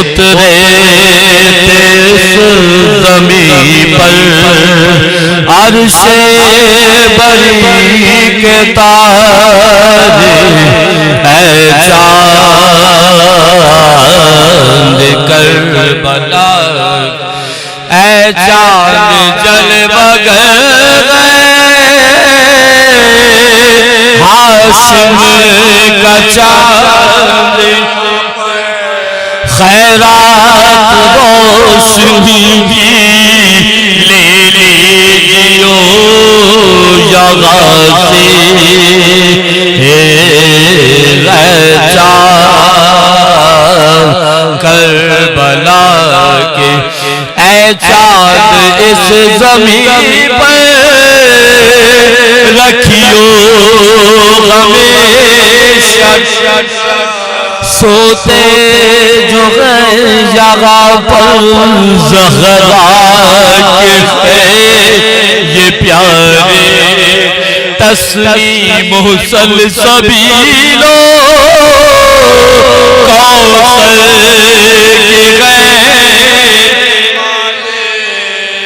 उतरे ज़मीं पर अर्शे बरी के तारे ऐ चाँद करबला ऐ चाँद जल बगैर हाशिम का चाँद खैरात रोशनी ले लीजियो या गाज़ी करबला के ऐ चाँद इस ज़मीन पर रखियो हमेशा सोते जो गए जगह पर ज़हरा के ये प्यारे तस्लीम सलसबीलो कौसर के गए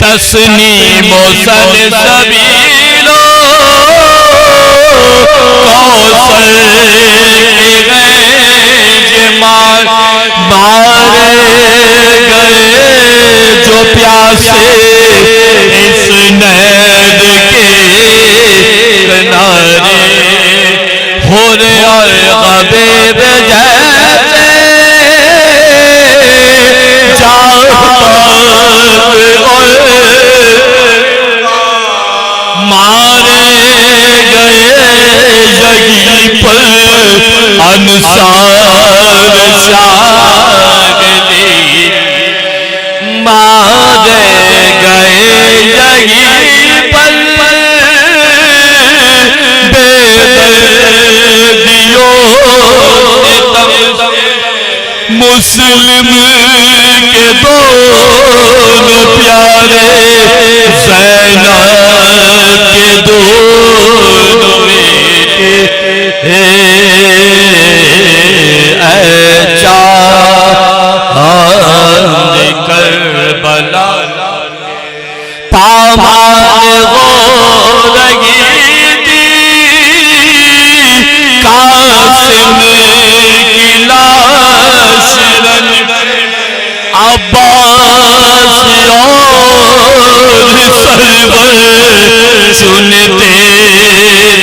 तस्लीम सलसबीलो कौसर के गए मारे गए जो प्यासे इस नहर के किनारे हो रे और गबीब जैसे मारे गए यही पर अंसार शागली मारे गए यही पर बेदर्दियों मुस्लिम के दोनों प्यारे ज़ैनब के दोनों बेटे चाँद करबला पामाल हो रही थी कासिम की लाश अब्बास और सरवर सुनते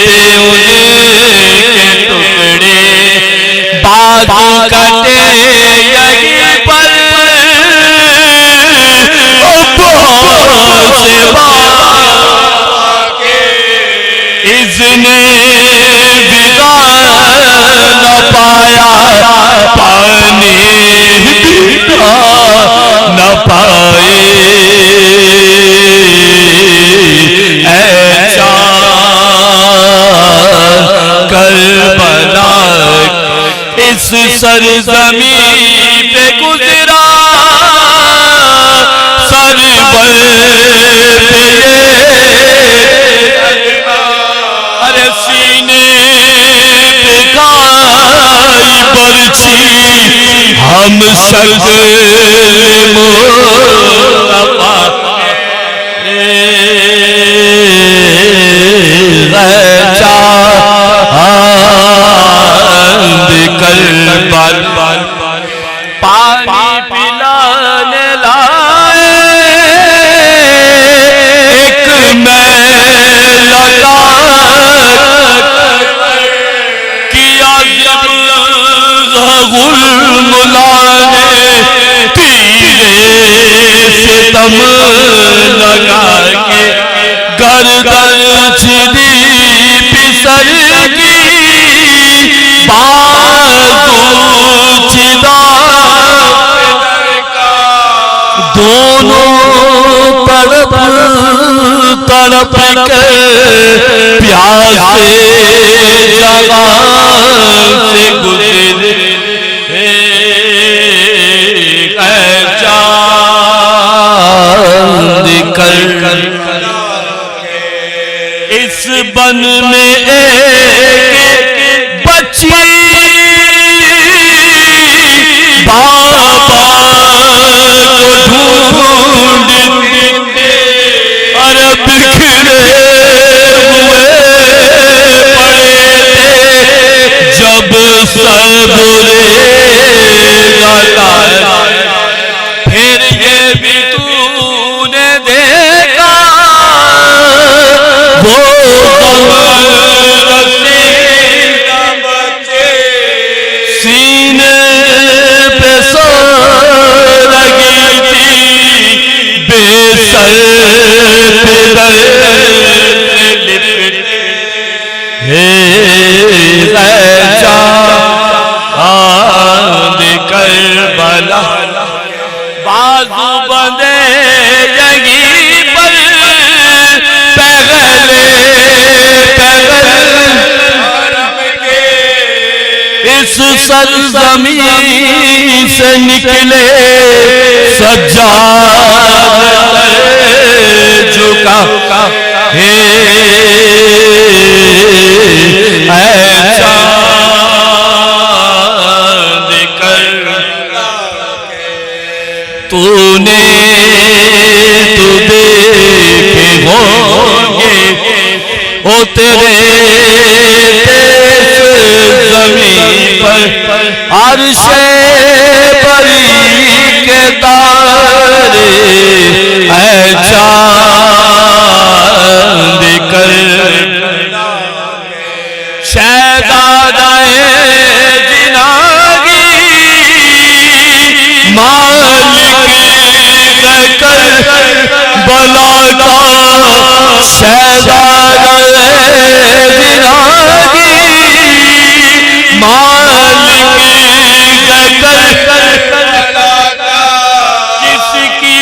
थे उनके टुकड़े बाजू कटे यही पर इसने विदा न पाया पानी बिता न पाए ऐसा करबला इस सरज़मीं पे गुजरा सरवर पे अरे सीने पे खाई बरछी हम मुस्तफा करबला पानी पिलाने लाए एक मैं लगा किया गुलमुलाने तीरे से दम लगा के गर्दन छिदी पिसर की दोनों तरफ तड़प के प्यासे जगह से गुजरे चाँद कर इस बन में एक बच्ची बाबा बाजू बंदे जगी पर पहले इस सरज़मीन से निकले सज्जाद झुका हे चाँद कर तूने तो देखे होंगे ओ तेरे ज़मीन पर अर्शे बरी के तारे ऐ चाँद कर शहज़ादाए जिनागी मालिक कर बला का शहज़ादाए जिनागी मालिक किसकी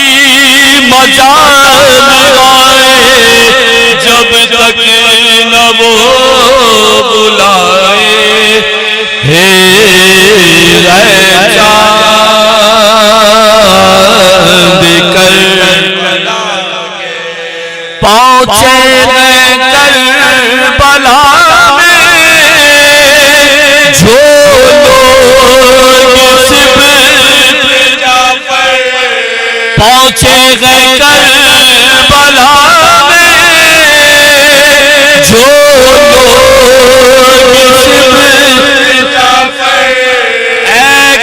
मजाल आए जब तक न वो बुलाए हे चाँद कर पहुँचे करबला में जो लोग पहुँचे गए करबला में जो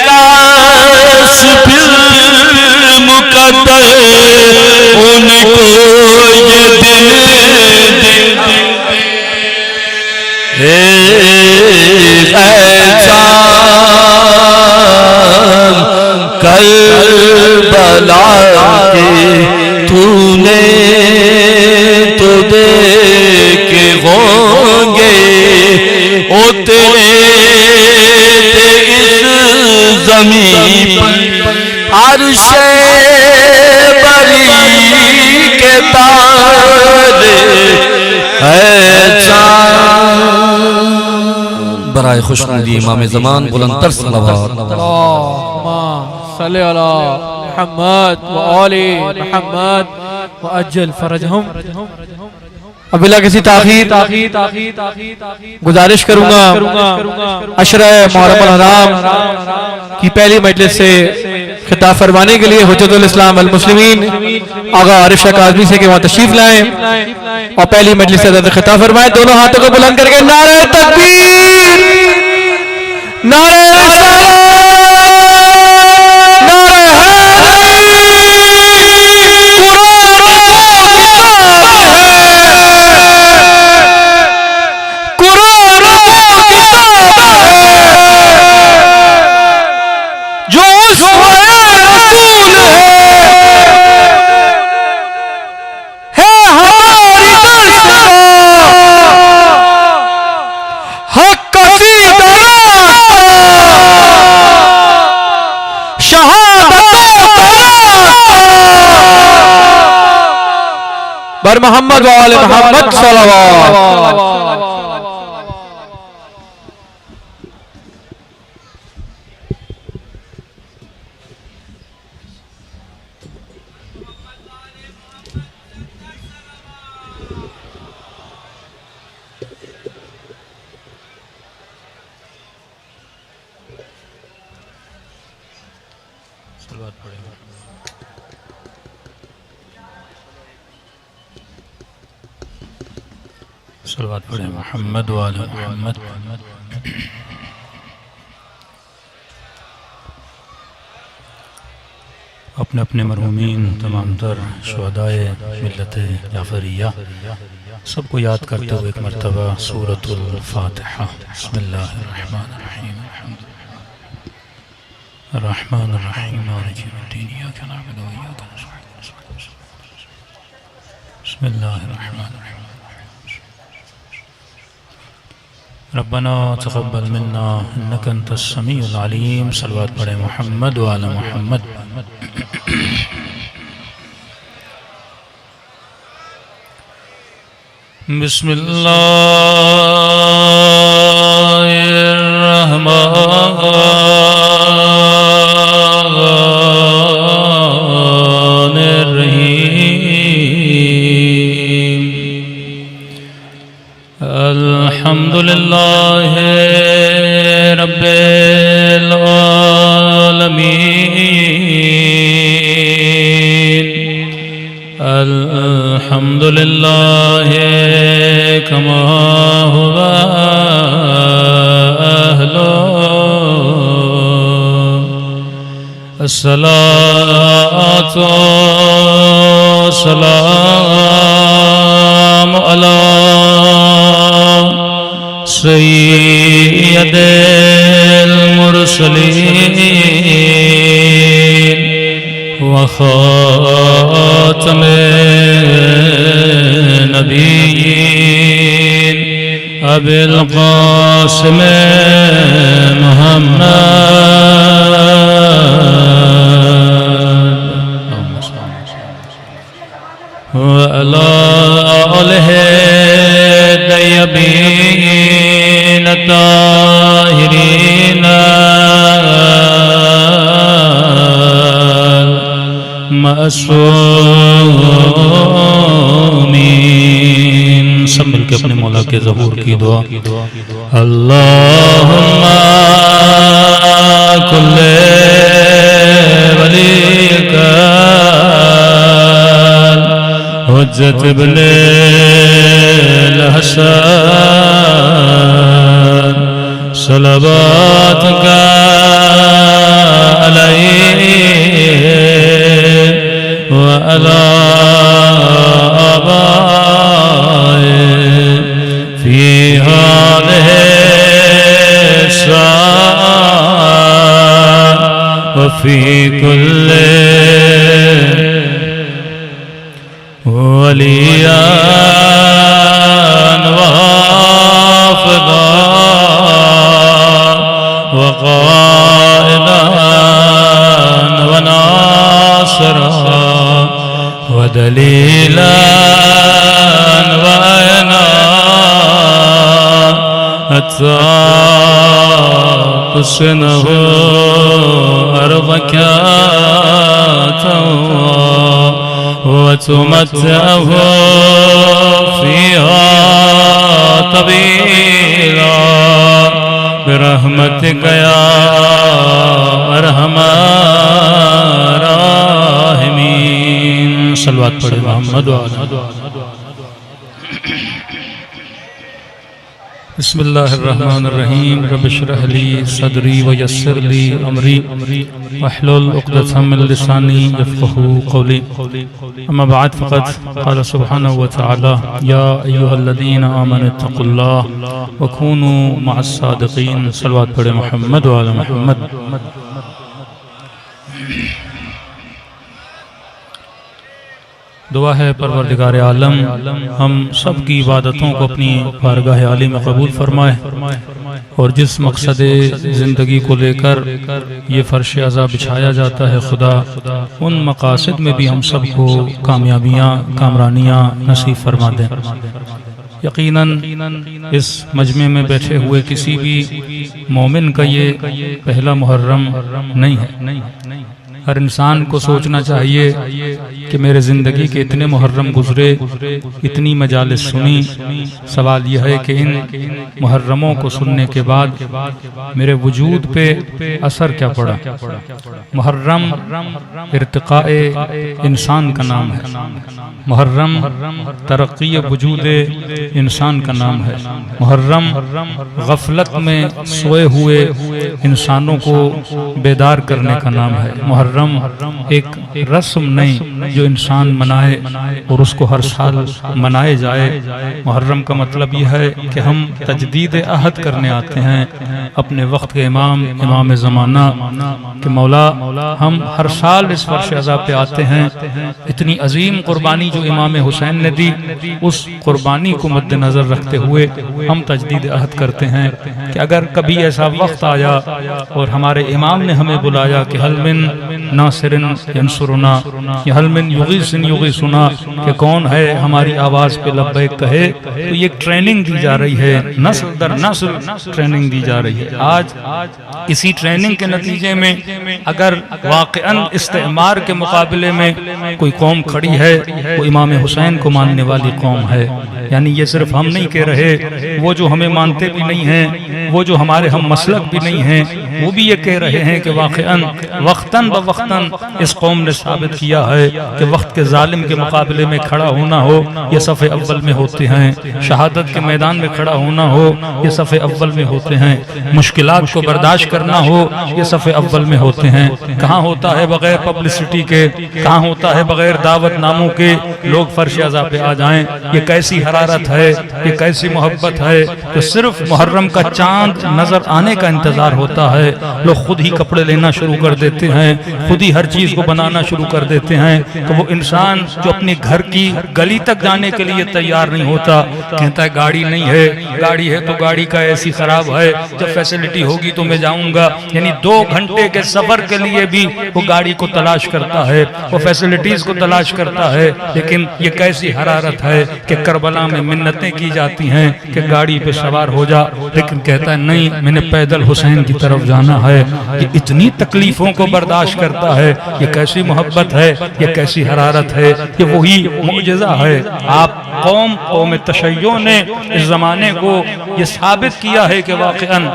काश फिर मुकद्दर उनको ये दिल करबला के तूने तो देखे होंगे ओ तेरे इस ज़मीन पर अर्शे बरी के तारे बराए खुशनुदी इमाम ज़मान बुलंदतर सलावत सल्ले अला मुहम्मद व आले मुहम्मद व अज्जल फरजहुम। अब बिला किसी ताखीर गुजारिश करूंगा अशरा मुहर्रम अल हराम की पहली मजलिस से खिताब फरमाने के लिए हुज्जतुल इस्लाम वल मुस्लिमीन आगा आरिफ शाह काज़मी से के वहाँ तशरीफ लाएं और पहली मजलिस से खिताब फरमाएं। दोनों हाथों को बुलंद करके नारे तकबीर, नारे बर मोहम्मद वाले मोहम्मद सल्लल्लाहु सल्लल्लाहु अलैहि मोहम्मद वाले मोहम्मद। अपने अपने मरहूमीन तमाम तर शुहदाए मिल्लत जाफरिया सबको याद करते हुए एक मरतबा सूरतुल फातिहा। बिस्मिल्लाहिर्रहमानिर्रहीम अर्रहमानिर्रहीम मालिकि यौमिद्दीन इय्याका नअबुदु व इय्याका नस्तईन बिस्मिल्लाहिर्रहमानिर्रहीम रब्बना तक़ब्बल मिन्ना इन्नका अंतस समीउल अलीम। सल्लल्लाहु अलैहि मोहम्मद व आला मोहम्मद। बिस्मिल्लाहिर्रहमानिर्रहीम। अल्हम्दुलिल्लाह रब्बिल आलमीन। अल्हम्दुलिल्लाह कमा हुवा अहलो। अस्सलातु वस्सलामु अला सय्यिदिल मुरसलीन व खातमिन नबिय्यीन अबिल क़ासिम मुहम्मद व अला आलिहि तय्यबीन ताहिरीन मासूमीन। सब मिलके अपने मौला के ज़हूर की दुआ। अल्लाहुम्मा कुल्ले वलीका हुज्जत इब्ने हसन सलवातुका अलैहि व अला आबाए फी हादिहि साअ व फी कुल्ली वलियान व हाफ़िज़ा व क़ाइदान व नासिरा व दलीलान व अयना हत्ता तुस्किनहु अर्ज़का वतुमत्तअहु फ़ीहा तवीला बिरहमतिका या अरहमर राहिमीन। सल्लल्लाहु अलैहि मोहम्मद व आला। बिस्मिल्लाहिर्रहमानिर्रहीम। रब्बि इश्रह ली सदरी व यस्सिर ली अमरी वहलुल उक़दतम मिन लिसानी यफ़क़हू क़ौली। अम्मा बअद फ़क़द क़ाल सुब्हानहु व तआला या अय्युहल्लज़ीना आमनु इत्तक़ुल्लाह व कूनू मअस सादिक़ीन। सल्लल्लाहु अलैहि मुहम्मद व आला मुहम्मद। दुआ है परवरदिगार आलम हम सब की इबादतों को अपनी बारगाह आली में कबूल फरमाए और जिस मकसद ज़िंदगी को लेकर ये फ़र्श अज़ा बिछाया जाता है खुदा उन मकासद में भी हम सब को कामयाबियाँ कामरानियाँ नसीब फरमा दें। यकीनन इस मजमे में बैठे हुए किसी भी मोमिन का ये पहला मुहर्रम नहीं है। हर इंसान को सोचना चाहिए कि मेरे ज़िंदगी के इतने मुहर्रम गुजरे, इतनी मजालिस सुनी। सवाल यह है कि इन मुहर्रमों को सुनने के बाद मेरे वजूद पे असर क्या पड़ा। मुहर्रम इर्तिक़ाए इंसान का नाम है। मुहर्रम तरक्की वजूद इंसान का नाम है। मुहर्रम गफलत में सोए हुए इंसानों को बेदार करने का नाम है। मुहर्रम एक रस्म नहीं जो इंसान मनाए और उसको हर साल मनाए जाए। मुहर्रम का मतलब यह है कि हम तजदीद अहद करने आते हैं अपने वक्त के इमाम ज़माना के मौला। हम हर साल इस वर्ष अज़ा पे आते हैं। इतनी अजीम कुर्बानी जो इमाम हुसैन ने दी, उस कुर्बानी को मद्देनजर रखते हुए हम तजदीद अहद करते हैं कि अगर कभी ऐसा वक्त आया और हमारे इमाम ने हमें बुलाया कि हल मिन नासिरिन यंसुरुना, कि हल मिन युगीसिन युगीसुना, कि कौन है हमारी आवाज़ पे लब्बैक कहे। तो ये ट्रेनिंग दी जा रही है, नस्ल दर नस्ल ट्रेनिंग दी जा रही है। आज इसी ट्रेनिंग के नतीजे में अगर वाक़अन इस्तेमार के मुकाबले में कोई कौम खड़ी है, वो इमाम हुसैन को मानने वाली कौम है। यानी ये सिर्फ हम नहीं कह रहे, वो जो हमें मानते भी नहीं हैं, वो जो हमारे हम मसलक भी नहीं हैं, वो भी ये कह रहे हैं कि वाक़अन वक्तन ब वक्तन इस कौम ने साबित किया है कि वक्त के जालिम के मुकाबले में खड़ा होना हो, ये सफ़े अव्वल में होते हैं। शहादत के मैदान में खड़ा होना हो, ये सफ़े अव्वल में होते हैं। मुश्किलात को बर्दाश्त करना हो, ये सफ़े अव्वल में होते हैं। कहाँ होता है बग़ैर पब्लिसिटी के, कहाँ होता है बग़ैर दावत नामों के लोग फर्श अज़ा पे आ जाएं। ये कैसी हरारत है, ये कैसी मोहब्बत है। तो सिर्फ मुहर्रम का चांद नजर आने का इंतजार होता है, लोग खुद ही कपड़े लेना शुरू कर देते हैं, खुद ही हर चीज को बनाना शुरू कर देते हैं। तो वो इंसान जो अपने घर की गली तक जाने के लिए तैयार नहीं होता, कहता है गाड़ी नहीं है, गाड़ी है तो गाड़ी का ऐसी खराब है, जब फैसिलिटी होगी तो मैं जाऊंगा। यानी 2 घंटे के सफर के लिए भी वो गाड़ी को तलाश करता है, वो फैसिलिटीज को तलाश करता है। लेकिन ये कैसी हरारत है कि करबला में मिन्नतें की जाती हैं कि गाड़ी पे सवार हो जा, लेकिन कहता है नहीं, मैंने पैदल हुसैन की तरफ जाना है। ये इतनी तकलीफों को बर्दाश्त करता है, ये कैसी मोहब्बत है, ये कैसी हरारत है, ये वही मुअजिज़ा है। आप कौम तशय्यो ने इस जमाने को ये साबित किया है कि वाक़अन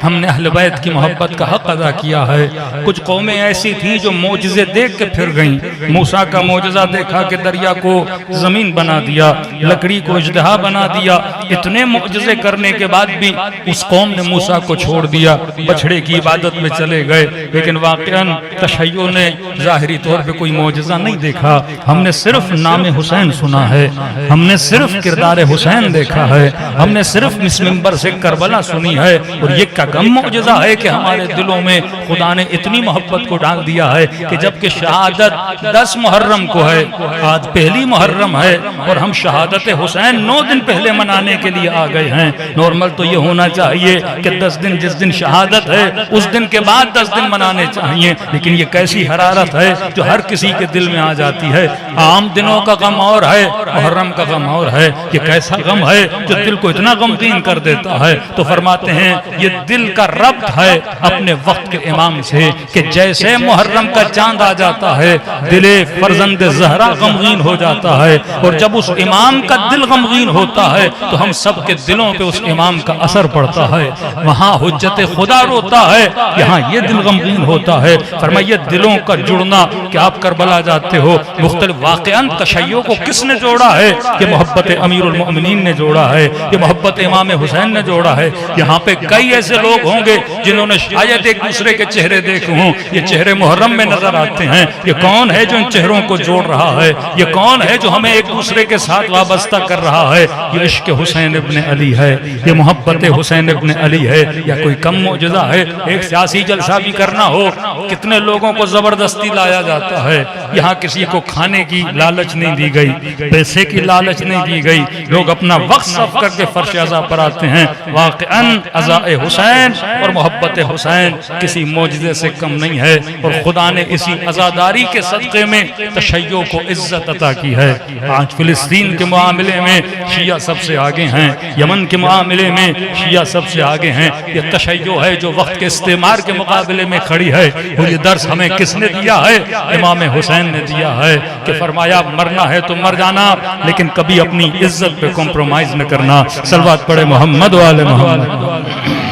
हमने अहले बैत की मोहब्बत का हक अदा किया है। कुछ कौमें ऐसी थी जो मोजिज़े देख के फिर गईं। मूसा का मोजिज़ा देखा कि दरिया को जमीन बना दिया, लकड़ी को इजदहा बना दिया। इतने मोजिज़े करने के बाद भी उस कौम ने मूसा को छोड़ दिया, बछड़े की इबादत में चले गए। लेकिन वाक़अन तशय्यो ने ज़ाहिरी तौर पे कोई मोजिज़ा नहीं देखा। हमने सिर्फ नाम हुसैन सुना है, हमने सिर्फ किरदार हुसैन देखा है, हमने सिर्फ इस मिंबर से करबला सुनी है। और ये क्या कम मोजिज़ा है कि हमारे दिलों में खुदा ने इतनी मोहब्बत को डाल दिया है कि जबकि शहादत 10 मुहर्रम को है, आज पहली मुहर्रम है और हम शहादत हुसैन 9 दिन पहले मनाने के लिए आ गए हैं। नॉर्मल तो ये होना चाहिए कि 10 दिन जिस दिन शहादत है उस दिन के बाद 10 दिन मनाने चाहिए। लेकिन ये कैसी हरारत है जो हर किसी के दिल में आ जाती है। आम दिनों का गम और है, मुहर्रम का गम और है। ये कैसा गम है जो दिल को इतना गमगीन कर देता है। तो फरमाते हैं ये दिल का रब्त है अपने वक्त के इमाम से कि जैसे मुहर्रम का चांद आ जाता है, दिले फरजंद ज़हरा गमगीन हो जाता है। और जब उस इमाम का दिल गमगीन होता है तो हम सब के दिलों पे उस इमाम का असर पड़ता है। वहाँ हुज्जत खुदा रोता है, यहाँ ये दिल गमगीन होता है। फरमाइए दिलों का जुड़ना कि आप करबला जाते हो, मुख्तलिफ वाक़अन तशय्यो को किसने जोड़ा है? कि मोहब्बत अमीरुल मोमिनीन ने जोड़ा है, ये मोहब्बत इमाम हुसैन ने जोड़ा है। यहाँ पे कई ऐसे लोग होंगे जिन्होंने शायद एक दूसरे के चेहरे देखे हों, ये चेहरे मुहर्रम में नजर आते हैं। ये कौन है जो इन चेहरों को जोड़ रहा है? ये कौन है जो हमें एक दूसरे के साथ वाबस्ता कर रहा है? ये इश्क हुसैन इब्न अली है, ये मोहब्बत हुसैन इब्न अली है। या कोई कम मौजज़ा है? एक सियासी जलसा भी करना हो, कितने लोगों को जबरदस्ती लाया जाता है। यहाँ किसी को खाने की लालच नहीं दी गई, पैसे की लालच नहीं दी गई, लोग अपना वक्त सर्फ करके फर्श अज़ा पर आते हैं। वाक़अन अज़ाए हुसैन और मोहब्बत हुसैन किसी मौजज़े से कम नहीं है। और खुदा ने इसी अज़ादारी के सदक़े में तशय्यो को इज्जत अता की है। आज फिलिस्तीन के मामले में शिया सबसे आगे हैं, यमन के मामले में शिया सबसे आगे हैं। ये तशय्यो है जो वक्त के इस्तेमार के मुकाबले में खड़ी है। और ये दर्स हमें किसने दिया है? इमाम हुसैन ने दिया है कि फरमाया मरना है तो मर जाना, लेकिन कभी अपनी इज्जत पे कॉम्प्रोमाइज न करना। सलवात पढ़े मोहम्मद वाले मोहम्मद।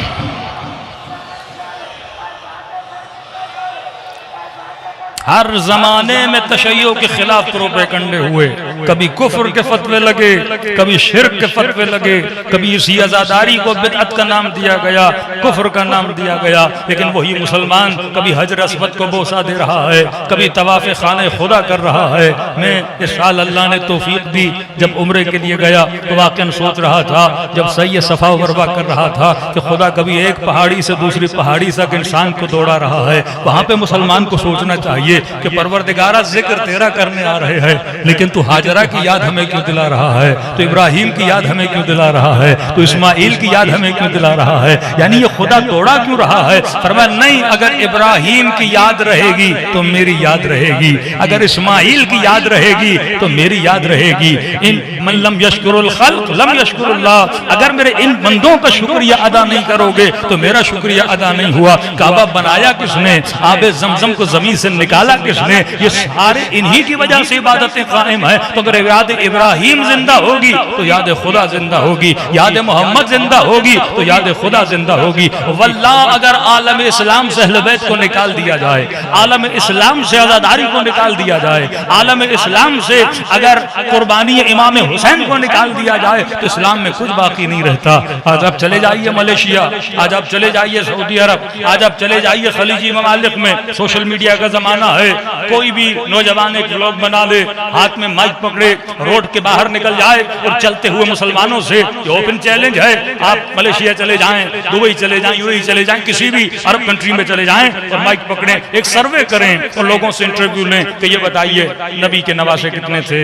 हर जमाने में तशय्यो के खिलाफ प्रोपेगंडे हुए, कभी कुफ्र के फतवे लगे, कभी शिर्क के फतवे लगे, कभी इसी आज़ादारी को बिदअत का नाम दिया गया, कुफ्र का नाम दिया गया। लेकिन वही मुसलमान कभी हजर अस्वद को बोसा दे रहा है, कभी तवाफ़े खाने खुदा कर रहा है। मैं इस साल अल्लाह ने तौफीक दी, जब उम्रे के लिए गया तो वाक़ई सोच रहा था, जब सही सफ़ा वरवा कर रहा था कि खुदा कभी एक पहाड़ी से दूसरी पहाड़ी तक इंसान को दौड़ा रहा है। वहाँ पे मुसलमान को सोचना चाहिए कि परवरदिगारा जिक्र तेरा करने आ रहे हैं, लेकिन तू हाजत हाजरा की याद हमें क्यों दिला रहा है, तो इब्राहिम की याद हमें क्यों दिला रहा है, तो इस्माइल की याद हमें क्यों दिला रहा है, यानी ये खुदा तोड़ा क्यों रहा है। फरमाया नहीं, अगर इब्राहिम की याद रहेगी तो मेरी याद रहेगी, अगर इस्माइल की याद रहेगी तो मेरी याद रहेगी। इन मन लम यशकुरुल खल्क लम यशकुरुल्लाह, अगर मेरे इन बंदों का शुक्रिया अदा नहीं करोगे तो मेरा शुक्रिया अदा नहीं हुआ। काबा बनाया किसने, आबे ज़मज़म को जमीन से निकाला किसने, ये सारे इन्हीं की वजह से इबादतें कायम है। तो अगर याद इब्राहिम जिंदा होगी तो याद खुदा जिंदा होगी, याद मोहम्मद जिंदा होगी तो याद खुदा जिंदा होगी। वल्लाह अगर आलम इस्लाम से अहले बैत को निकाल दिया जाए, आलम इस्लाम से आज़ादारी को निकाल दिया जाए, आलम इस्लाम से अगर कुर्बानी इमाम हुसैन को निकाल दिया जाए तो इस्लाम में कुछ बाकी नहीं रहता। आज आप चले जाइए मलेशिया, आज आप चले जाइए सऊदी अरब, आज आप चले जाइए खलीजी ममालिक में, सोशल मीडिया का जमाना है, कोई भी नौजवान एक व्लॉग बना ले, हाथ में माइक पकड़े, रोड के बाहर निकल जाए और चलते हुए मुसलमानों से, ये ओपन चैलेंज है, आप मलेशिया चले जाएं, दुबई चले जाएं, यूएई चले जाएं, किसी भी अरब कंट्री में चले जाएं और माइक पकड़े, एक सर्वे करें और लोगों से इंटरव्यू लें कि ये बताइए नबी के नवासे कितने थे,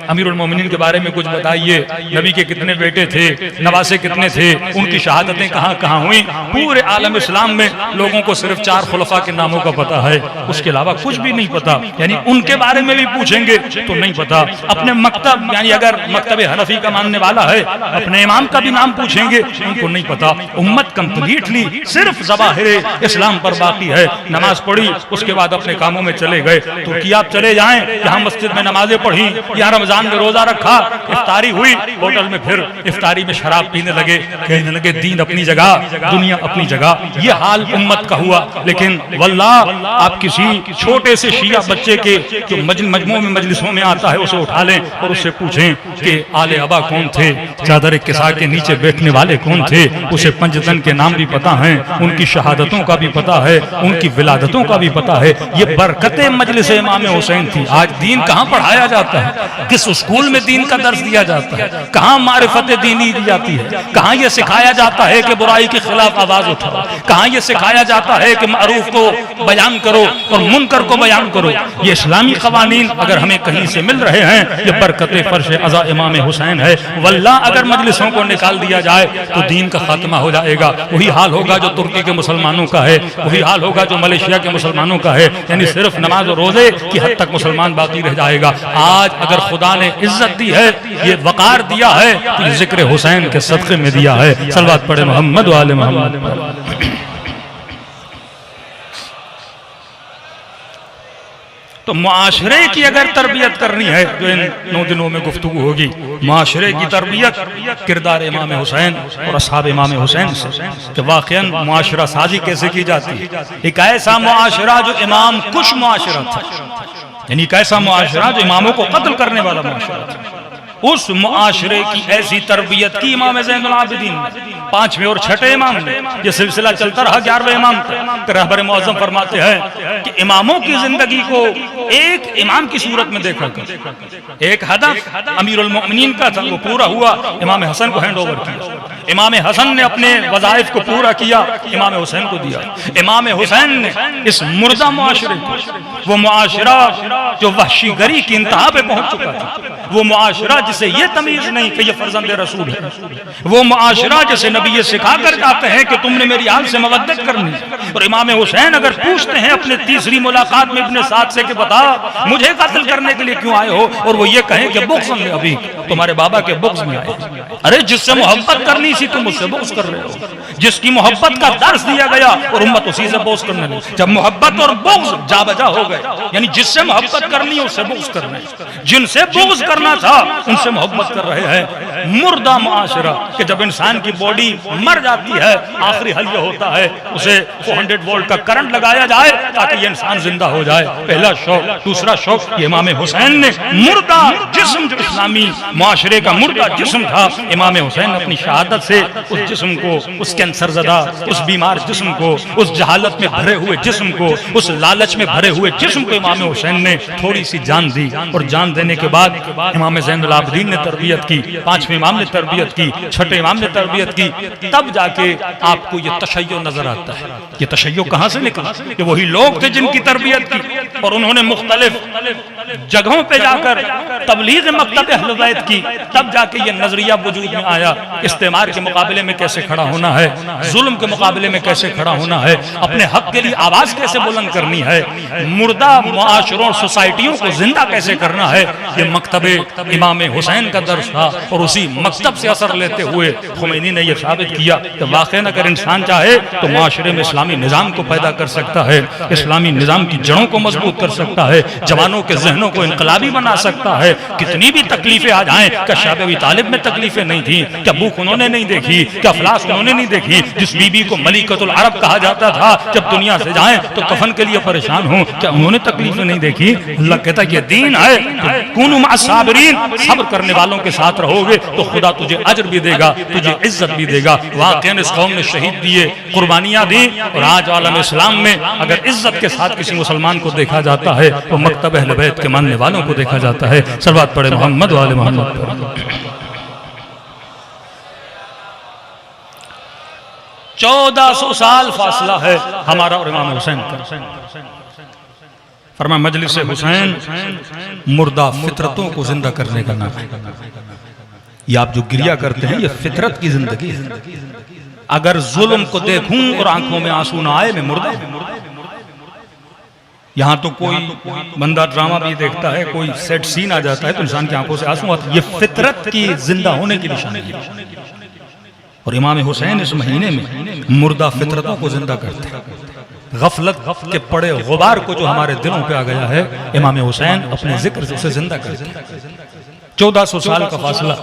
अमीरुल मोमिनीन के बारे में कुछ बताइए, नबी के कितने बेटे थे, नवासे कितने थे, उनकी शहादतें कहाँ कहाँ हुई। पूरे आलम इस्लाम में लोगों को सिर्फ 4 खुलफा के नामों का पता है, उसके अलावा कुछ भी नहीं पता। यानी उनके बारे में भी पूछेंगे तो नहीं पता। अपने मकतब यानी अगर मकतब हनफी का मानने वाला है, अपने इमाम का भी नाम पूछेंगे, उनको नहीं पता। उम्मत कंप्लीटली सिर्फ ज़वाहिर इस्लाम पर बाकी है। नमाज पढ़ी, उसके बाद अपने कामों में चले गए। तुर्की आप चले जाएं, यहाँ मस्जिद में नमाजें पढ़ी, यहाँ रमजान में रोजा रखा, इफ्तारी हुई, होटल में फिर इफ्तारी में शराब पीने लगे, कहने लगे दीन अपनी जगह, दुनिया अपनी जगह। ये हाल उम्मत का हुआ। लेकिन वल्लाह आप किसी छोटे से शिया बच्चे के जो मजमू में मजलिसों में आता है उसे उठा लें और उससे पूछें कि आले अबा कौन थे, चादर किसा के नीचे बैठने वाले कौन थे, उसे पंजतन के नाम भी पता है, उनकी शहादतों का भी पता है, उनकी विलादतों का भी पता है। ये बरकते मजलिस इमाम हुसैन थी। आज दीन कहाँ पढ़ाया जाता है, किस स्कूल में दीन का दर्स दिया जाता है, कहाँ मारिफत दीनी दी जाती है, कहाँ ये सिखाया जाता है कि बुराई के खिलाफ आवाज उठाओ, कहाँ ये सिखाया जाता है कि मारूफ को बयान करो और मुनकर को बयान करो। ये इस्लामी कवानीन अगर हमें कहीं से मिल रहे हैं, ये बरकते फर्श अज़ा इमाम हुसैन है। वल्लाह अगर मजलिसों को निकाल दिया जाए तो दीन का खात्मा हो जाएगा। वही हाल होगा जो तुर्की के मुसलमानों का है, वही हाल होगा जो मलेशिया के मुसलमानों का है। यानी सिर्फ नमाज और रोजे की हद तक मुसलमान बाकी रह जाएगा। आज अगर खुदा ने इज्जत दी है, ये वकार दिया है, तो जिक्र हुसैन के सदक़े में दिया है। सलवात पढ़े मोहम्मद व आले मोहम्मद। तो मुआशरे की अगर तरबियत करनी है तो इन 9 दिनों में गुफ्तगू होगी। मुआशरे की तरबियत किरदार इमाम हुसैन और असहाब इमाम हुसैन से, कि वाक़ईन मुआशरा साजी कैसे की जाती है। एक ऐसा मुआशरा जो इमाम कुश मुआशरा था, यानी एक ऐसा मुआशरा जो इमामों को कत्ल करने वाला मुआशरा था। उस मुआशरे की ऐसी तरबियत की इमाम ज़ैनुल आबिदीन 5वें और 6ठे इमाम ने। ये सिलसिला चलता रहा 11वें इमाम तक। रहबर मुअज़्ज़म फरमाते हैं कि इमामों की जिंदगी को एक इमाम की सूरत में देखा कर। एक हदफ अमीरुल मोमिनीन का था, वो पूरा हुआ, इमाम हसन को हैंड ओवर किया। इमाम हसन ने अपने वज़ाइफ को पूरा किया, इमाम हुसैन को दिया। इमाम हुसैन ने इस मुर्दा मुआशरे को, वो मुआशरा जो वहशीगरी की इंतहा पे पहुंच चुका था, वो मुआशरा जिसे ये तमीज नहीं कि ये फर्जंद रसूल है, वो मुआशरा जिसे नबी ये सिखा कर जाते हैं कि तुमने मेरी आल से मवद्दत करनी। और इमाम हुसैन अगर पूछते हैं अपने तीसरी मुलाकात में इब्ने साद से कि बता मुझे कत्ल करने के लिए क्यों आए हो, और वो ये कहें कि बुग़्ज़ में, अभी तुम्हारे बाबा के बुग़्ज़ में आए। अरे जिससे मोहब्बत करनी थी तुम उससे बुग़्ज़ कर रहे हो, जिसकी मोहब्बत का दर्स दिया गया और उम्मत उसी से बुग़्ज़ करने लगी। जब मोहब्बत और बुग़्ज़ जा बजा हो गए, यानी जिससे मोहब्बत करनी है उससे बुग़्ज़ करना है, जिनसे बुग़्ज़ करना था उनसे मोहब्बत कर रहे हैं। मुर्दा मुआशरा कि जब इंसान की बॉडी मर जाती है, आखिरी हल ये होता है उसे 400 वोल्ट का करंट लगाया जाए ताकि ये इंसान जिंदा हो जाए। पहला शौक। दूसरा शौक, ये इमाम हुसैन ने मुर्दा जिस्म, जो इस्लामी मुआशरे का मुर्दा जिस्म था, इमाम हुसैन अपनी शहादत से उस जिस्म को, उस कैंसर ज़दा, उस बीमार जिस्म को, उस जहालत में भरे हुए जिस्म को, उस लालच में भरे हुए जिस्म को इमाम हुसैन ने थोड़ी सी जान दी। और जान देने के बाद इमाम ज़ैनुल आबिदीन ने तरबियत की, 5वें इमाम ने तरबियत की, 6ठे इमाम ने तरबियत की। तब जाके आपको ये तशय्यो नजर आता है। ये तशय्यो कहाँ से निकला? कि वही लोग थे जिनकी तरबियत की, और उन्होंने मुख्तलिफ जगहों पे जाकर तबलीग मकतब अहले बैत की, तब जाके ये नजरिया वजूद में आया। इस्तेमार के मुकाबले में कैसे खड़ा होना है, जुल्म के मुकाबले में कैसे खड़ा होना है, अपने हक के लिए आवाज कैसे बुलंद करनी है, मुर्दा मुआशरों सोसाइटियों को जिंदा कैसे करना है। ये मकतबे इमाम हुसैन का दर्स था और उसी मकतब से असर लेते हुए खुमैनी ने यह साबित किया कि वाकई अगर इंसान चाहे तो माशरे में इस्लामी निज़ाम को पैदा कर सकता है, इस्लामी निज़ाम की जड़ों को मजबूत कर सकता है, जवानों के जहनों को इनकलाबी बना सकता है। कितनी भी तकलीफें आ जाएं, क्या शाब अबी तालिब में तकलीफें नहीं थी, क्या भूख उन्होंने नहीं देखी, क्या अफलास उन्होंने नहीं देखी, जिस बीबी को मलिकतुल अरब कहा जाता था जब दुनिया से जाएं तो कफन के लिए परेशान हो, क्या उन्होंने तकलीफें नहीं देखी। अल्लाह कहता है ये दीन है, कुनु मा साबिरीन, सब्र करने वालों के साथ रहोगे तो खुदा तुझे अजर भी देगा, तुझे इज्जत भी देगा। वाकई इस कौम ने शहीद दिए, कुर्बानियां दी, और आज आलम इस्लाम में अगर इज्जत के साथ किसी मुसलमान को देखा जाता है तो मकतब अहले बैत के मानने वालों को देखा जाता है। सलवात पढ़े मोहम्मद वाले मोहम्मद। 1400 साल फासला है हमारा और इमाम हुसैन का। फरमाया मजलिस हुसैन मुर्दा फितरतों को जिंदा करने का नाम है। ये आप जो गिरिया करते हैं ये फितरत की जिंदगी है। अगर जुल्म को देखूं और आंखों में आंसू ना आए मैं मुर्दा। यहाँ तो कोई बंदा ड्रामा भी देखता है, कोई सेट सीन आ जाता है तो इंसान की आंखों से आंसू आते हैं। ये फितरत की जिंदा होने की निशानी है। और इमाम हुसैन इस महीने में मुर्दा फितरतों को जिंदा करते हैं। गफलत के पड़े गुबार को जो हमारे दिलों पे आ गया है, इमाम हुसैन अपने जिक्र से उसे जिंदा करते हैं। 1400 साल का फासला।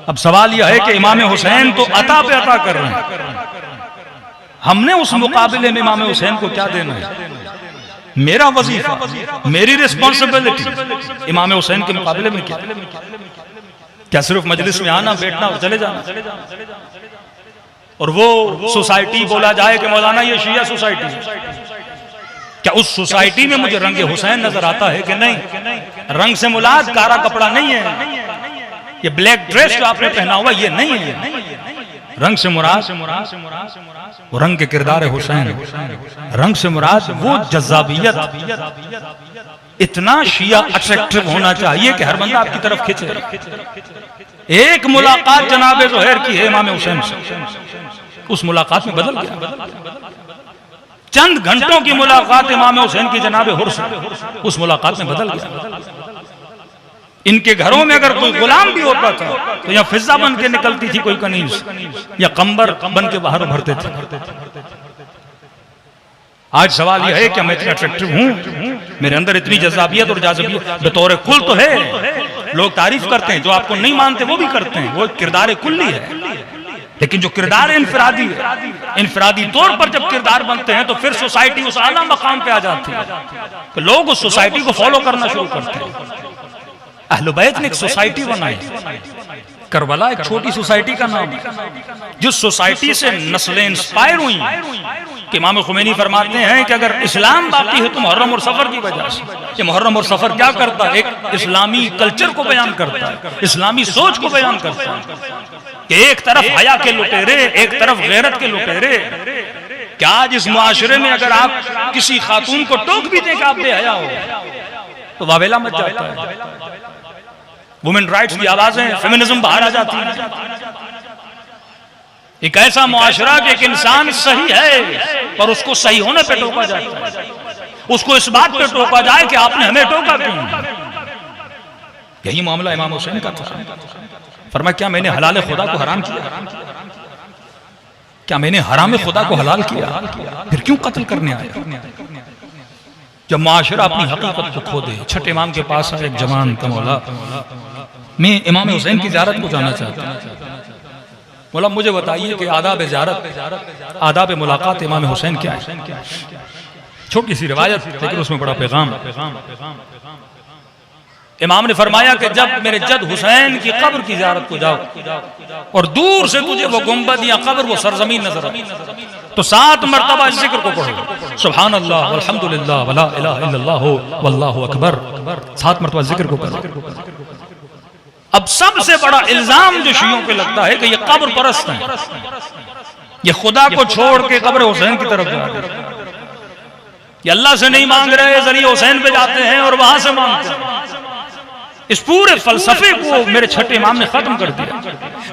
अब सवाल यह है कि इमाम हुसैन तो अता पे अता कर रहे हैं, हमने उस मुकाबले में इमाम हुसैन को क्या देना है। मेरा वजीफा, मेरी रिस्पॉन्सिबिलिटी इमाम हुसैन के मुकाबले में क्या सिर्फ मजलिस में आना बैठना और चले जाना, और वो सोसाइटी बोला जाए कि मौलाना ये शिया सोसाइटी है। क्या उस सोसाइटी में मुझे रंग हुसैन नजर आता है कि नहीं? रंग से मुराद कारा कपड़ा नहीं है, ये ब्लैक ड्रेस जो आपने पहना हुआ ये नहीं है। रंग से मुराद वो रंग के किरदार हुसैन, रंग से मुराद वो जज़ाबियत। इतना शिया अट्रैक्टिव होना चाहिए कि हर बंदा आपकी तरफ खींचे। एक मुलाकात जनाब ज़ुहैर की है इमाम हुसैन से, उस मुलाकात में बदल गया। चंद घंटों की मुलाकात इमाम हुसैन की जनाब हुर से, उस मुलाकात में बदल गया। इनके घरों में अगर कोई गुलाम भी होता था तो या फिजा बन के निकलती थी कोई कनीज, या कंबर बन के बाहर उभरते थे। आज सवाल यह है कि मैं इतना अट्रैक्टिव हूं, मेरे अंदर इतनी जज़ाबियत और जाज़बियत बतौर कुल तो है। लोग तारीफ करते हैं, जो आपको नहीं मानते वो भी करते हैं, वो किरदार कुल्ली है। लेकिन जो किरदार इनफरादी है, इनफरादी तौर पर जब किरदार बनते हैं तो फिर सोसाइटी उस आला मकाम पे आ जाती है तो लोग उस सोसाइटी को फॉलो करना शुरू करते हैं। अहले बैत ने एक सोसाइटी बनाई, करबला एक छोटी सोसाइटी का नाम है, जिस सोसाइटी से नस्लें इंस्पायर हुई कि इमाम खुमैनी फरमाते हैं कि अगर इस्लाम बाकी है तो मुहर्रम और सफर की वजह से। ये मुहर्रम और सफर क्या करता है? एक इस्लामी कल्चर को बयान करता है, इस्लामी सोच को बयान करता है कि एक तरफ हया के लुटेरे, एक तरफ गैरत के लुटेरे। क्या आज इस मुआशरे में अगर आप किसी खातून को टोक भी दें कि आप बेहया हो तो वावेला मच जाता है। वुमेन राइट्स की आवाजें, फेमिनिज्म बाहर आ जाती है। एक ऐसा मुआशरा कि एक इंसान सही है पर उसको सही होने पे टोका जाता है, उसको इस बात पे टोका जाए कि आपने हमें टोका क्यों। यही मामला इमाम हुसैन का था। फरमाया क्या मैंने हलाल खुदा को हराम किया? क्या मैंने हराम खुदा को हलाल किया? फिर क्यों कत्ल करने आया? जब मुआशरा अपनी हकीकत को खो दे। छठे इमाम के पास आया एक जवान का, मौला मैं इमाम हुसैन की ज़ियारत को जाना चाहता हूँ। मौला मुझे बताइए कि आदाब ज़ियारत, आदाब मुलाकात इमाम हुसैन क्या है? छोटी सी रिवायत लेकिन उसमें बड़ा पैगाम। इमाम ने फरमाया कि जब मेरे जद हुसैन की कब्र की ज़ियारत को जाओ और दूर से तुझे वो गुंबद या कब्र, वो सरजमीन नजर आए तो 7 मरतबा इस जिक्र को पढ़ो, सुभान अल्लाह वल्हम्दुलिल्लाह वला इलाहा इल्लल्लाह वल्लाहु अकबर। 7 मरतबा जिक्र को पढ़ो। अब सबसे बड़ा इल्जाम जो शियों पे लगता है कि ये कब्र परस्त हैं, ये खुदा को छोड़ के कब्र हुसैन की तरफ जा रहे हैं। कि अल्लाह से नहीं मांग रहे, जरिए हुसैन पे जाते हैं और वहां से मांगते हैं। इस पूरे फलसफे को मेरे छठे इमाम ने खत्म कर दिया।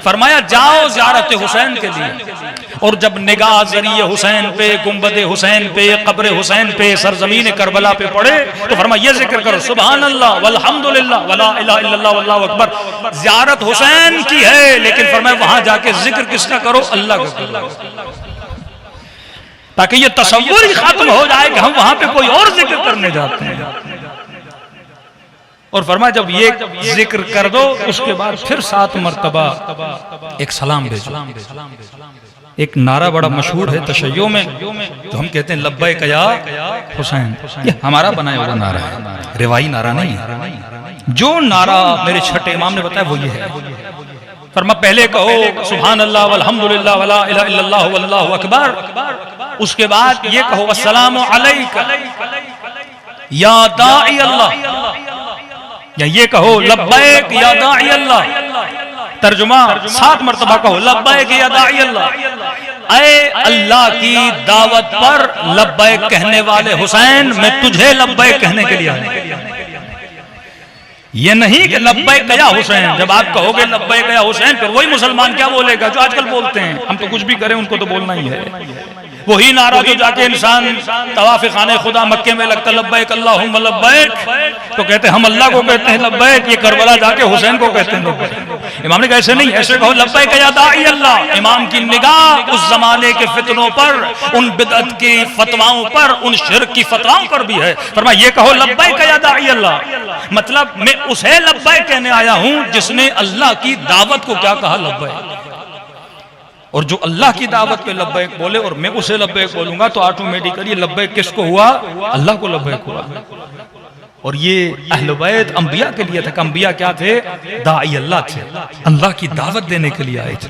फरमाया जाओ ज़ियारत हुसैन के लिए, और जब निगाह जरिए हुसैन पे, गुंबद हुसैन पे, कब्र हुसैन पे, सरजमीन करबला पे पड़े तो फरमाया ये जिक्र करो सुभान अल्लाह वल्हम्दुलिल्लाह वला इलाहा इल्लल्लाह वल्लाहु अकबर। ज़ियारत हुसैन की है, लेकिन फरमाया वहां जाके जिक्र किसका करो? अल्लाह का करो, ताकि ये तसव्वुर ही खत्म हो जाए कि हम वहां पे कोई और जिक्र करने जाते हैं। और फरमाया जब ये जिक्र कर दो उसके बाद फिर 7 मरतबा एक सलाम भेजो। एक नारा बड़ा मशहूर है तशय्यो में, तो हम कहते हैं लब्बैक या हुसैन। ये हमारा बनाया हुआ नारा है, रिवाई नारा नहीं है। जो नारा मेरे छठे इमाम ने बताया वो ये है। फरमा पहले कहो सुभान अल्लाह वल्हम्दुलिल्लाह वला इलाहा इल्लल्लाह वल्लाहु अकबर, उसके बाद ये कहो अस्सलामु अलैका या दाई अल्लाह, या ये कहो लब्बैक या दाई अल्लाह। तर्जुमा 7 मरतबा कहो लब्बैक या दाई अल्लाह। ऐ अल्लाह की दावत पर लब्बैक कहने वाले हुसैन, मैं तुझे लब्बैक कहने के लिए आया। ये नहीं कि लब्बैक गया हुसैन, जब आप कहोगे लब्बैक गया हुसैन फिर वही मुसलमान क्या बोलेगा जो आजकल बोलते हैं, हम तो कुछ भी करें उनको तो बोलना ही है। वही नारा जो जाके इंसान तवाफ़ खाने खुदा मक्के में लगता लब्बैक अल्लाहुम्मा लब्बैक, तो कहते हैं हम अल्लाह को कहते हैं लब्बैक, ये करबला जाके हुसैन को कहते हैं लब्बैक। इमाम ने कहा ऐसे नहीं, ऐसे कहो लब्बैक या दाई अल्लाह। इमाम की निगाह उस जमाने के फितनों पर, उन बिदअत की फतवाओं पर, उन शिर्क की फतवाओं पर भी है। फरमाया ये कहो लब्बैक या दाई अल्लाह, मतलब मैं उसे लब्बैक कहने आया हूं जिसने अल्लाह की दावत को क्या कहा लब्बैक। और जो अल्लाह की दावत पे लब्बैक बोले और मैं उसे लब्बैक बोलूंगा तो ऑटोमेटिकली लब्बैक किसको हुआ? अल्लाह को लब्बैक हुआ। और ये अहले बैत अंबिया के लिए था। अंबिया क्या थे? दाई अल्लाह थे, अल्लाह की दावत देने के लिए आए थे।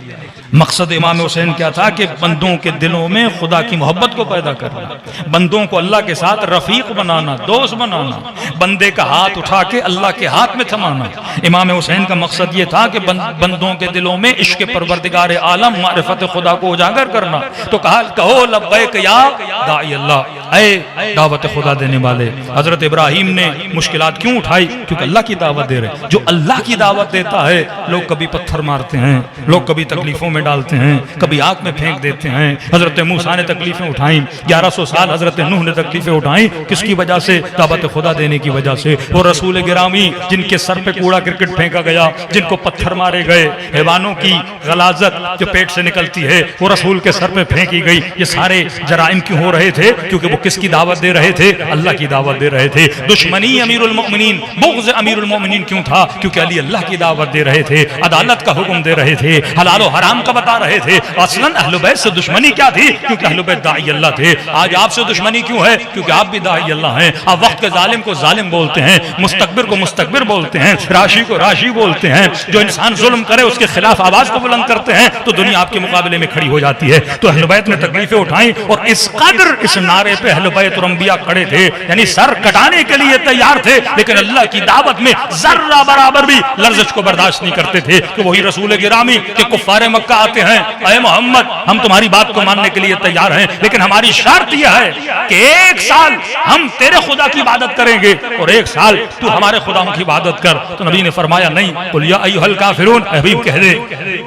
मकसद इमाम हुसैन क्या था कि बंदों के दिलों में खुदा की मोहब्बत को पैदा करना, बंदों को अल्लाह के साथ रफीक बनाना, दोस्त बनाना, बंदे का हाथ उठा के अल्लाह के हाथ में थमाना। इमाम हुसैन का मकसद ये था कि बंदों के दिलों में इश्क परवरदिगार आलम मारिफत खुदा को उजागर करना। तो कहा कहो लब्बैक या दाई अल्लाह, ऐ दावत खुदा देने वाले। हजरत इब्राहिम ने मुश्किलात क्यों उठाई? क्योंकि अल्लाह की दावत दे रहे। जो अल्लाह की दावत देता है लोग कभी पत्थर मारते हैं, लोग कभी तकलीफों में डालते हैं, कभी आग में फेंक देते हैं। हजरत मूसा ने तकलीफें उठाई, 1100 साल हजरत नूह ने तकलीफें उठाई, किसकी वजह से? दावत खुदा देने की वजह से। वो रसूल गिरामी जिनके सर पे कूड़ा क्रिकेट फेंका गया, जिनको पत्थर मारे गए, हैवानों की गलाजत जो पेट से निकलती है वो रसूल के सर पे फेंकी गई। ये सारे जराइम क्यों हो रहे थे? क्योंकि वो किसकी दावत दे रहे थे? अल्लाह की दावत दे रहे थे। दुश्मनी अमीरुल मोमिनीन, बुग़्ज़ अमीरुल मोमिनीन क्यों था? क्योंकि अली अल्लाह की दावत दे रहे थे, अदालत का हुक्म दे रहे थे, हलाल और हराम का बता रहे थे। असलन अहले बैत से दुश्मनी क्या थी? क्योंकि अहले बैत दाई अल्लाह थे। आज आपसे दुश्मनी क्यों है? क्योंकि आप भी दाई अल्लाह हैं। आप वक्त के जालिम को जालिम बोलते हैं, मुस्तकबिर को मुस्तकबिर बोलते हैं, राशि को राशि बोलते हैं। जो इंसान जुल्म करे उसके खिलाफ आवाज को बुलंद करते हैं तो दुनिया आपके मुकाबले में खड़ी हो जाती है। तो अहले बैत ने तकलीफें उठाई और इस कदर इस नारे पे अहले बैत और अंबिया खड़े थे, यानी सर कटाने के लिए तैयार थे, लेकिन अल्लाह की दावत में जर्रा बराबर भी लर्जिश को बर्दाश्त नहीं करते थे। कि वही रसूल गिरामी के कुफ्फारे मक्का आते हैं, ऐ मोहम्मद हम तुम्हारी बात को मानने के लिए तैयार हैं, लेकिन हमारी शर्त यह है कि 1 साल हम तेरे खुदा की इबादत करेंगे और 1 साल तू हमारे खुदाओं की इबादत कर। तो नबी ने फरमाया नहीं, कुल या अय्युहल काफिरून, हबीब कह दे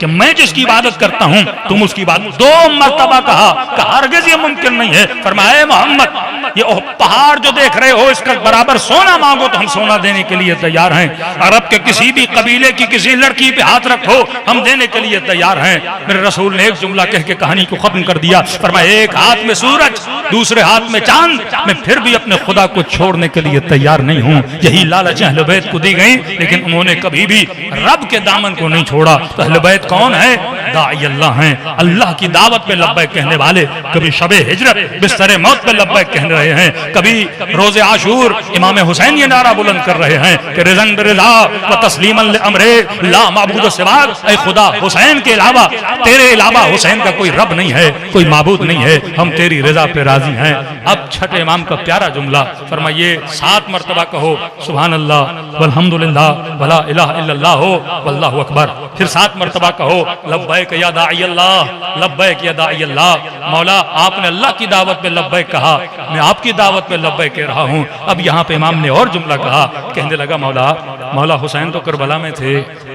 कि मैं जिसकी इबादत करता हूं तुम उसकी इबादत। 2 मरतबा कहा कि हरगिज़ ये मुमकिन नहीं है। फरमाया मोहम्मद ये पहाड़ जो देख रहे हो इसका बराबर सोना मांगो तो हम सोना देने के लिए तैयार हैं। अरब के किसी भी कबीले की किसी लड़की पे हाथ रखो हम देने के लिए तैयार हैं। मेरे रसूल ने एक जुमला कह के कहानी को खत्म कर दिया। फरमाया एक हाथ में सूरज दूसरे हाथ में चांद, मैं फिर भी अपने खुदा को छोड़ने के लिए तैयार नहीं हूं। यही लालच अहले बैत को दी गई, लेकिन उन्होंने कभी भी रब के दामन को नहीं छोड़ा। तो अहले बैत कौन है? दाई अल्लाह हैं, अल्लाह की दावत पे लब्बैक कहने वाले। कभी शबे हिजरत बिस्तरे मौत पे लब्बैक कह रहे हैं, कभी रोजे आशूर इमाम हुसैन ये नारा बुलंद कर रहे हैं कि रिज़न बिरिज़ा व तस्लीमन लिअम्रे ला माबूद सिवाक। ऐ खुदा हुसैन के अलावा तेरे अलावा हुसैन का कोई रब नहीं है, कोई माबूद नहीं है, हम तेरी रजा पे राजी राजी हैं। अब छठे इमाम का प्यारा जुमला फरमाइए, 7 मरतबा कहो सुभान अल्लाह वल्हम्दुलिल्लाह वला इलाहा इल्लल्लाह हो वल्लाहु अकबर। फिर 7 मरतबा कहो लब्बैक या दाई अल्लाह, लब्बैक या दाई अल्लाह। मौला आपने अल्लाह की दावत पे लब्बैक कहा, मैं आपकी दावत पे लब्बैक कह रहा हूँ। अब यहाँ पे इमाम ने और जुमला कहा, कहने लगा मौला हुसैन तो करबला में थे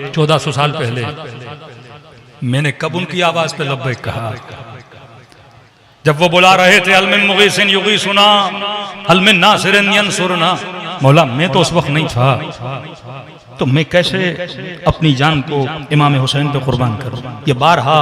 1400 साल पहले, मैंने कब उनकी आवाज पे लब्बैक कहा? जब वो बुला रहे थे अल मिन मुगीसिन युगीसुना हल मिन नासिरिन यंसुरना, मौला मैं तो उस वक्त नहीं था, तो मैं कैसे अपनी जान को इमाम हुसैन पे कुर्बान करूं? ये बारहा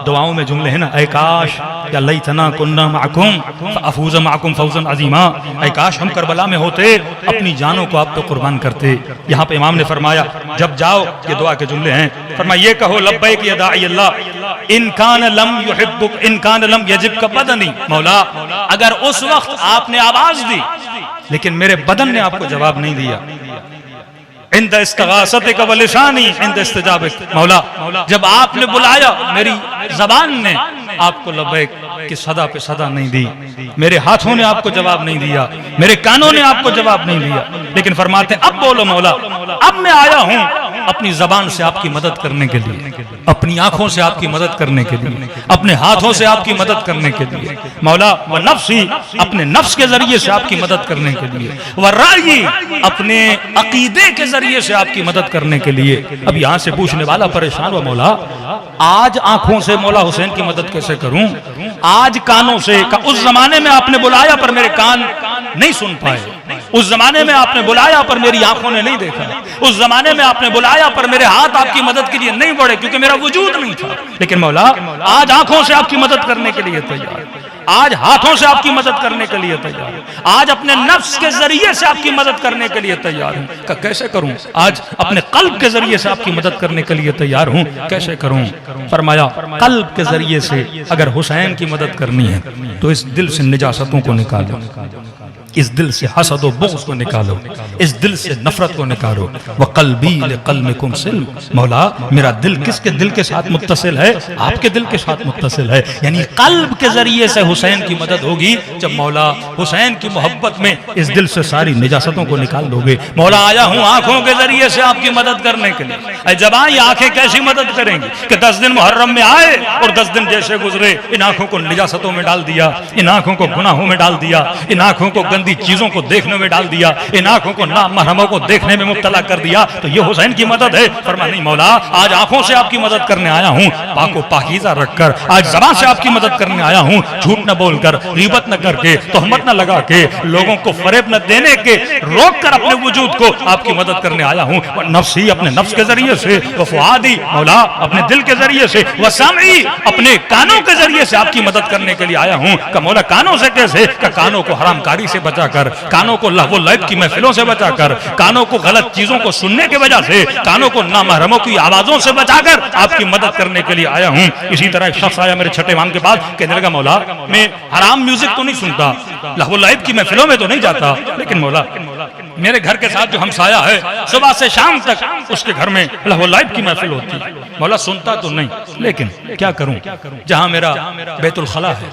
दुआओं में जुमले हैं ना, ऐ काश या लैतना कुन्ना माकुम फअफूज़ माकुम फौज़न अज़ीमा, ऐ काश हम करबला में होते, अपनी जानों को आप पे कुर्बान करते। यहाँ पे इमाम ने फरमाया जब जाओ, ये दुआ के जुमले हैं, फरमाया ये कहो लब्बैक या दाई अल्लाह इन कान लम युहिब्बुक इन कान लम यजिबक बदनी। मौला अगर उस वक्त आपने आवाज दी लेकिन मेरे बदन ने आपको जवाब नहीं दिया, इंद इस्तगासतिक व लिसानी इंद इस्तिजाबिक, मौला जब आपने बुलाया मेरी जबान ने आपको लब्बैक की सदा पे सदा नहीं दी, मेरे हाथों ने आपको जवाब नहीं दिया, मेरे कानों ने आपको जवाब नहीं दिया, लेकिन फरमाते अब बोलो मौला, अब मैं आया हूं अपनी जबान से आपकी मदद करने के लिए, अपनी आंखों से आपकी मदद करने के लिए, अपने हाथों से आपकी मदद करने के लिए, मौला व नफ्सी अपने नफ्स के जरिए से आपकी मदद करने के लिए, व राई अपने अकीदे के जरिए से आपकी मदद करने के लिए। अब यहां से पूछने वाला परेशान हुआ, मौला आज आंखों से मौला हुसैन की मदद कैसे करूं? आज कानों से उस जमाने में आपने बुलाया पर मेरे कान नहीं सुन पाए, उस जमाने में आपने बुलाया पर मेरी आंखों ने नहीं देखा, उस जमाने में आपने बुलाया पर मेरे हाथ आपकी मदद के लिए नहीं बढ़े क्योंकि मेरा वजूद नहीं था। लेकिन मौला आज आंखों से आपकी मदद करने के लिए तैयार, आज हाथों से आपकी मदद करने के लिए तैयार, आज अपने नफ्स के जरिए से आपकी मदद करने के लिए तैयार हूं। कैसे करूं? आज अपने कल्ब के जरिए से आपकी मदद करने के लिए तैयार हूं, कैसे करूं? फरमाया कल्ब के जरिए से अगर हुसैन की मदद करनी है तो इस दिल से निजासतों को निकालो, इस दिल से हसद व बुग़्ज़ को निकालो, इस दिल से नफरत को निकालो। व क़ल्बी लिक़ल्बिकुम सिल्म, मौला मेरा दिल किसके दिल के साथ मुत्तसिल है? आपके दिल के साथ मुत्तसिल है। यानी कल्ब के जरिए से हुसैन की मदद होगी जब मौला हुसैन की मोहब्बत में इस दिल से सारी निजासतों को निकाल दोगे। मौला आया हूँ आंखों के जरिए से आपकी मदद करने के लिए। जबान ये आंखें कैसी मदद करेंगी कि 10 दिन मुहर्रम में आए और 10 दिन जैसे गुजरे इन आंखों को निजासतों में डाल दिया, इन आंखों को गुनाहों में डाल दिया, इन आंखों को गंदी चीजों को देखने में डाल दिया, इन आंखों को नामहरमों को देखने में मुब्तला कर दिया, तो ये हुसैन की मदद है? फरमा नहीं मौला आज आंखों से आपकी मदद करने आया हूँ, पाको पाकीज़ा रखकर, आज ज़बान से आपकी मदद करने आया हूँ, झूठ न बोलकर, गीबत न करके, तोहमत न लगा के, लोगों को फरेब न देने के, रोक कर अपने वजूद को आपकी मदद करने आया हूँ। नफ्सी अपने नफ्स के जरिए से, व फुआदी मौला अपने दिल के जरिए से, व सामी अपने कानों के जरिए से आपकी मदद करने के लिए आया हूँ। का मौला कानों से कैसे? का कानों को हरामकारी से बचाकर, कानों को लहव लैब की महफिलों से बचाकर, कानों को गलत चीजों को सुनने की वजह से, कानों को नामहरमों की आवाजों से बचाकर आपकी मदद करने के लिए आया हूँ। इसी तरह एक शख्स आया मेरे छठे इमाम के पास, कहने लगा मौला मैं हराम म्यूजिक तो नहीं सुनता, लहव लैब की महफिलों में तो नहीं जाता, लेकिन मौला मेरे घर के साथ जो हमसाया है सुबह से शाम तक उसके घर में लहव लैब की महफिल होती है। मौला सुनता तो नहीं, लेकिन क्या करूं, जहां मेरा बैतुल खला है,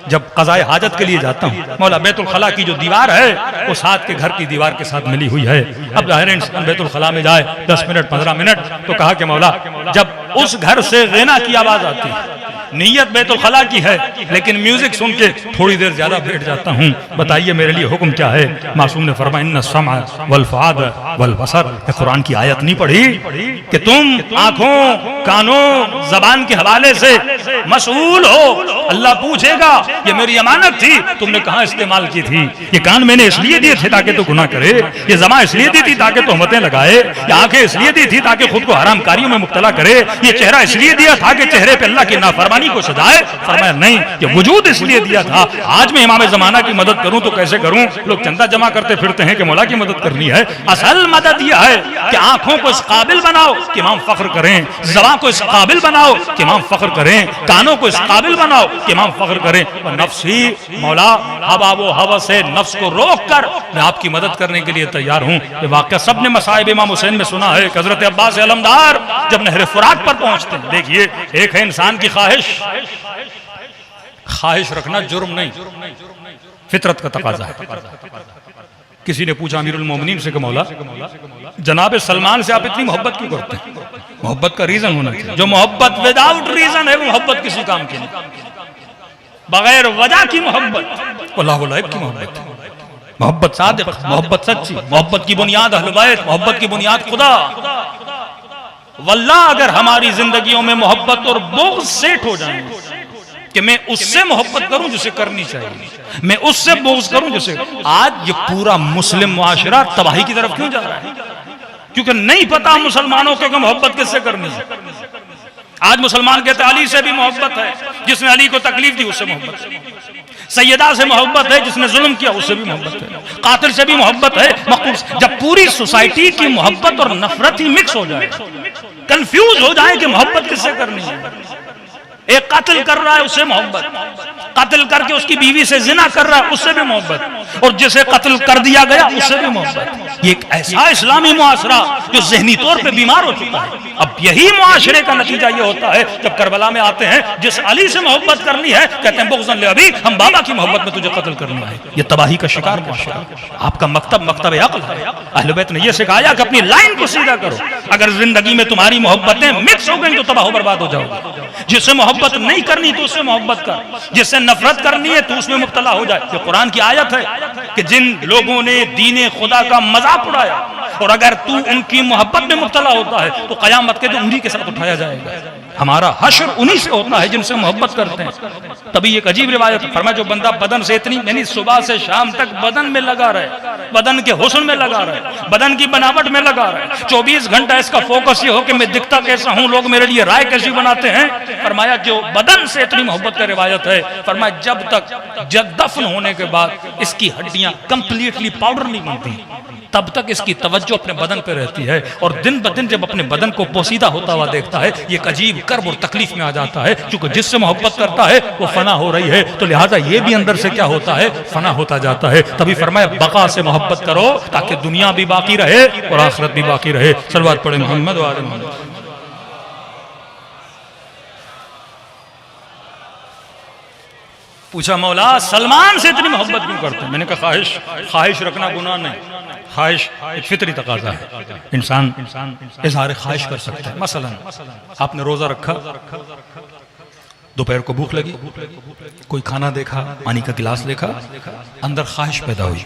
जब क़ज़ाए हाजत के लिए जाता हूं, मौला बैतुल खला की जो दीवार है वो साथ के घर की दीवार के साथ मिली हुई है। अब जाहिर इंसान बैतुल खला में जाए 10 मिनट 15 मिनट तो कहा कि मौला जब उस घर से ग़िना की आवाज आती है, नीयत बैतुल खला की है लेकिन म्यूजिक सुन के थोड़ी देर ज्यादा बैठ जाता हूँ, बताइए मेरे लिए हुक्म क्या है? मासूम ने फरमाया इन्ना समा वल फुआद वल बसर, कुरान की आयत नहीं पढ़ी कि तुम आंखों कानों जबान के हवाले से मसूल हो, अल्लाह पूछेगा ये मेरी अमानत थी, तुमने कहाँ इस्तेमाल की थी? ये कान मैंने इसलिए दिए थे ताकि तो गुनाह करे, ये ज़बान इसलिए दी थी ताकि तोहमतें लगाए, ये आंखें इसलिए दी थी ताकि खुद को हरामकारियों में मुब्तला करे, ये चेहरा इसलिए दिया था कि चेहरे पे अल्लाह की नाफरमानी को सजाए। फरमाया नहीं, ये वजूद इसलिए दिया था। आज मैं इमाम ज़माना की मदद करूं तो कैसे करूं? लोग चंदा जमा करते फिरते हैं कि मौला की मदद करनी है। असल मदद यह है कि आंखों को इस काबिल बनाओ कि इमाम फख्र करें, ज़बान को इस काबिल बनाओ कि इमाम फख्र करें, कानों को इस काबिल बनाओ कि इमाम फख्र करें। नफ्सी मौला हवा वो हवा से नफ्स को रोक कर मैं आपकी मदद करने के लिए तैयार हूं। ये वाक़या सबने मसाइब इमाम हुसैन में सुना है। हज़रत अब्बास अलमदार जब नहर फुरात पर पहुंचते हैं, देखिए एक है इंसान की ख्वाहिश, ख्वाहिश रखना जुर्म नहीं, फितरत का तकाजा है। किसी ने पूछा अमीरुल मोमिनीन से कि मौला जनाब सलमान से आप इतनी मोहब्बत क्यों करते हैं? मोहब्बत का रीजन होना चाहिए। जो मोहब्बत विदाउट रीजन है वो मोहब्बत किसी काम की नहीं। बगैर वजह की मोहब्बत अल्लाह लाइक की मोहब्बत, मोहब्बत सादिक, मोहब्बत सच्ची, मोहब्बत की बुनियाद अहले बैत, मोहब्बत की बुनियाद खुदा। वल्लाह अगर हमारी जिंदगियों में मोहब्बत और बोझ सेट हो जाए कि मैं उससे मोहब्बत करूं जिसे करनी चाहिए, मैं उससे बोझ करूं जिसे, आज ये पूरा मुस्लिम मुआशरा तबाही की तरफ क्यों जा रहा है? क्योंकि नहीं पता मुसलमानों को कि मोहब्बत किससे करनी है। आज मुसलमान कहते हैं अली से भी मोहब्बत है, जिसने अली को तकलीफ दी उससे मोहब्बत है, सैयदा से मोहब्बत है, जिसने जुल्म किया उससे भी मोहब्बत है, कातिल से भी मोहब्बत है, मकतूल। जब पूरी सोसाइटी की मोहब्बत और नफरत ही मिक्स हो जाए, कंफ्यूज हो जाए कि मोहब्बत किससे करनी है। एक कातिल कर रहा है उससे मोहब्बत, कातिल करके उसकी बीवी से जिना कर रहा है उससे भी मोहब्बत, और जिसे कत्ल कर दिया गया उससे भी मोहब्बत। ये एक ऐसा इस्लामी मुआशरा जो जहनी तौर पे बीमार हो चुका है। अब यही मुआशरे का नतीजा ये होता है जब करबला में आते हैं, जिस अली से मोहब्बत करनी है कहते हैं बुग़्ज़न ले अबी, हम बाबा की मोहब्बत में तुझे कत्ल करना है। ये तबाही का शिकार मुआशरा। आपका मकतब अक़ल है। अहले बैत ने यह सिखाया कि अपनी लाइन को सीधा करो। अगर जिंदगी में तुम्हारी मोहब्बतें मिक्स हो गई तो तबाह बर्बाद हो जाओगे। जिससे मोहब्बत नहीं करनी तो उससे मोहब्बत कर, जिससे नफरत करनी है तो उसमें मुब्तला हो जाए। ये कुरान की आयत है कि जिन लोगों ने दीन खुदा का मजाक उड़ाया और अगर तू उनकी मोहब्बत में मुब्तला होता है तो कयामत के दिन उन्हीं के साथ उठाया जाएगा। हमारा हश्र उन्हीं से होता है जिनसे मोहब्बत करते हैं। तभी एक अजीब रिवायत फरमाया, जो बंदा बदन से इतनी यानी सुबह से शाम तक बदन में लगा रहे, बदन के हुस्न में लगा रहे, बदन की बनावट में लगा रहे, 24 घंटा इसका फोकस ये हो कि मैं दिखता कैसा हूं, लोग मेरे लिए राय कैसी बनाते हैं। फरमाया जो बदन से इतनी मोहब्बत का रिवायत है, फरमाया जब दफन होने के बाद इसकी हड्डियां कंप्लीटली पाउडर नहीं बनती तब तक इसकी तवज्जो अपने बदन पे रहती है, और दिन ब दिन जब अपने बदन को पोसीदा होता हुआ देखता है ये एक अजीब कर्ब और तकलीफ में आ जाता है। क्योंकि जिससे मोहब्बत करता है वो फना हो रही है, तो लिहाजा ये भी अंदर से क्या होता है, फना होता जाता है। तभी फरमाया बका से मोहब्बत करो ताकि दुनिया भी बाकी रहे और आखिरत भी बाकी रहे। सलवात पढ़े मोहम्मद व आले मोहम्मद। पूछा मौला सलमान से इतनी मोहब्बत क्यों करते हैं? मैंने कहा ख्वाहिश रखना गुनाह नहीं, ख्वाहिश एक फितरी तकाजा है। इंसान इज़हार ख्वाहिश कर सकता है। मसलन आपने रोजा रखा, दोपहर को भूख लगी, कोई खाना देखा, पानी का गिलास देखा, अंदर ख्वाहिश पैदा हुई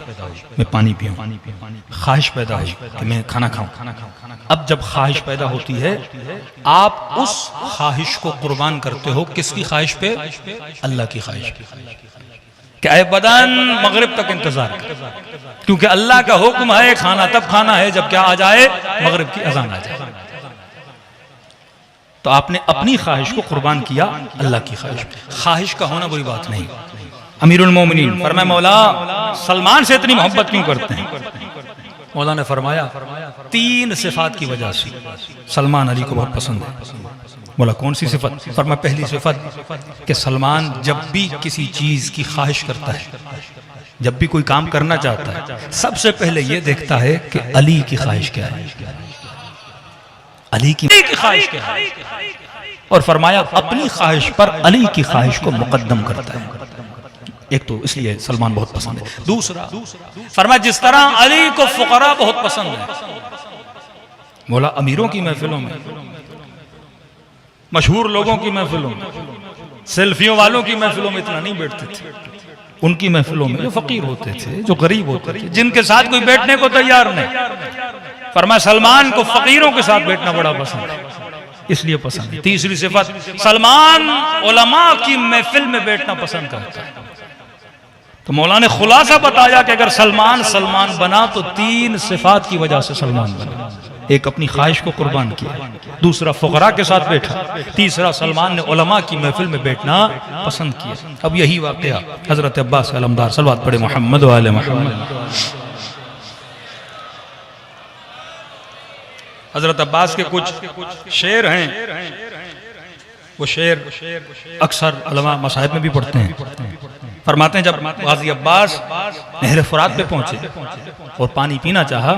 मैं पानी पीऊं, ख्वाहिश पैदा हुई कि मैं खाना खाऊं। अब जब ख्वाहिश पैदा होती है आप उस ख्वाहिश को कुर्बान करते हो किसकी ख्वाहिश पे? अल्लाह की ख्वाहिश पे। क्या है बदन मगरिब तक इंतजार कर, क्योंकि अल्लाह का हुक्म है खाना तब खाना है जब क्या आ जाए, मगरिब की अजान आ जाए। तो आपने अपनी ख्वाहिश को कुर्बान किया अल्लाह की ख्वाहिश। ख्वाहिश का होना बुरी बात नहीं। अमीरुल मोमिनीन फरमाया मौला सलमान से इतनी मोहब्बत क्यों करते हैं? मौला ने फरमाया 3 सिफात की वजह से सलमान अली को बहुत पसंद है। बोला कौन सी सिफत? फरमाया पहली सिफत कि सलमान जब भी किसी चीज की ख्वाहिश करता है, जब भी कोई काम करना चाहता है, सबसे पहले यह देखता है कि अली की ख्वाहिश क्या है, अली की ख्वाहिश क्या है, और फरमाया अपनी ख्वाहिश पर अली की ख्वाहिश को मुकद्दम करता है। एक तो इसलिए सलमान बहुत पसंद है। दूसरा फरमाया जिस तरह अली को फुकरा बहुत पसंद है, बोला अमीरों की महफिलों में, मशहूर लोगों की महफिलों में, सेल्फियों वालों की महफिलों में इतना नहीं बैठते थे। उनकी महफिलों में जो फकीर होते थे, जो गरीब होते थे, जिनके साथ कोई बैठने को तैयार नहीं, फरमाया सलमान को फकीरों के साथ बैठना बड़ा पसंद है, इसलिए पसंद है। तीसरी सिफत सलमान उलमा की महफिल में बैठना पसंद करता है। तो मौला ने खुलासा बताया कि अगर सलमान बना तो 3 सिफात की वजह से सलमान बना। एक अपनी ख्वाहिश को कुर्बान किया, दूसरा फुकरा के साथ बैठा, तीसरा सलमान ने उलमा की महफिल में बैठना पसंद किया। अब यही वाकया हजरत अब्बास अलमदार सलवात पढ़े मोहम्मद व आले मोहम्मद। हजरत अब्बास के कुछ शेर हैं, वो शेर अक्सर उलमा मसाहिब में भी पढ़ते हैं। फरमाते हैं जब गाजी अब्बास नहर फुरात पे पहुंचे और पानी पीना चाहा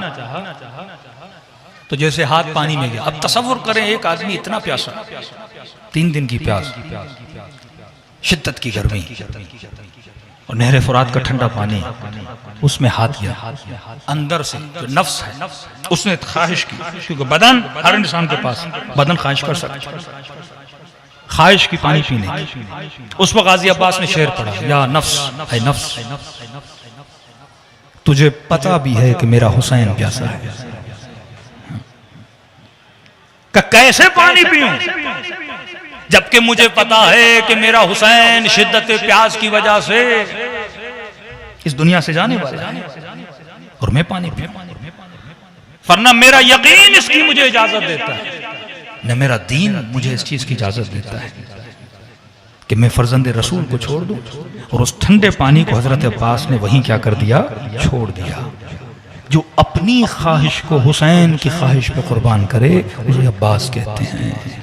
तो जैसे हाथ पानी में गया। अब तसव्वुर करें एक आदमी इतना प्यासा, 3 दिन की प्यास, शिद्दत की गर्मी, और नहर फुरात का ठंडा पानी, उसमें हाथ गया अंदर से, जो नफ्स है उसने ख्वाहिश की, क्योंकि बदन हर इंसान के पास बदन ख्वाहिश कर सकता है, ख्वाहिश की पानी पीने की। उस वक्त गाजी अब्बास ने शेर पढ़ा, या नफ्स है नफ्स, तुझे पता भी है कि मेरा हुसैन प्यासा है, कैसे पानी पीऊं जबकि मुझे पता है कि मेरा हुसैन शिद्दत प्यास की वजह से इस दुनिया से जाने वाला है और मैं पानी पीऊं, वरना मेरा यकीन इसकी मुझे इजाजत देता है, न मेरा दीन मुझे इस चीज की इजाजत देता है कि मैं फर्जंद रसूल को छोड़ दूं। और उस ठंडे पानी को हजरत अब्बास ने वहीं क्या कर दिया, छोड़ दिया। जो अपनी ख्वाहिश को हुसैन की ख्वाहिश पे कुर्बान करे उसे अब्बास कहते हैं।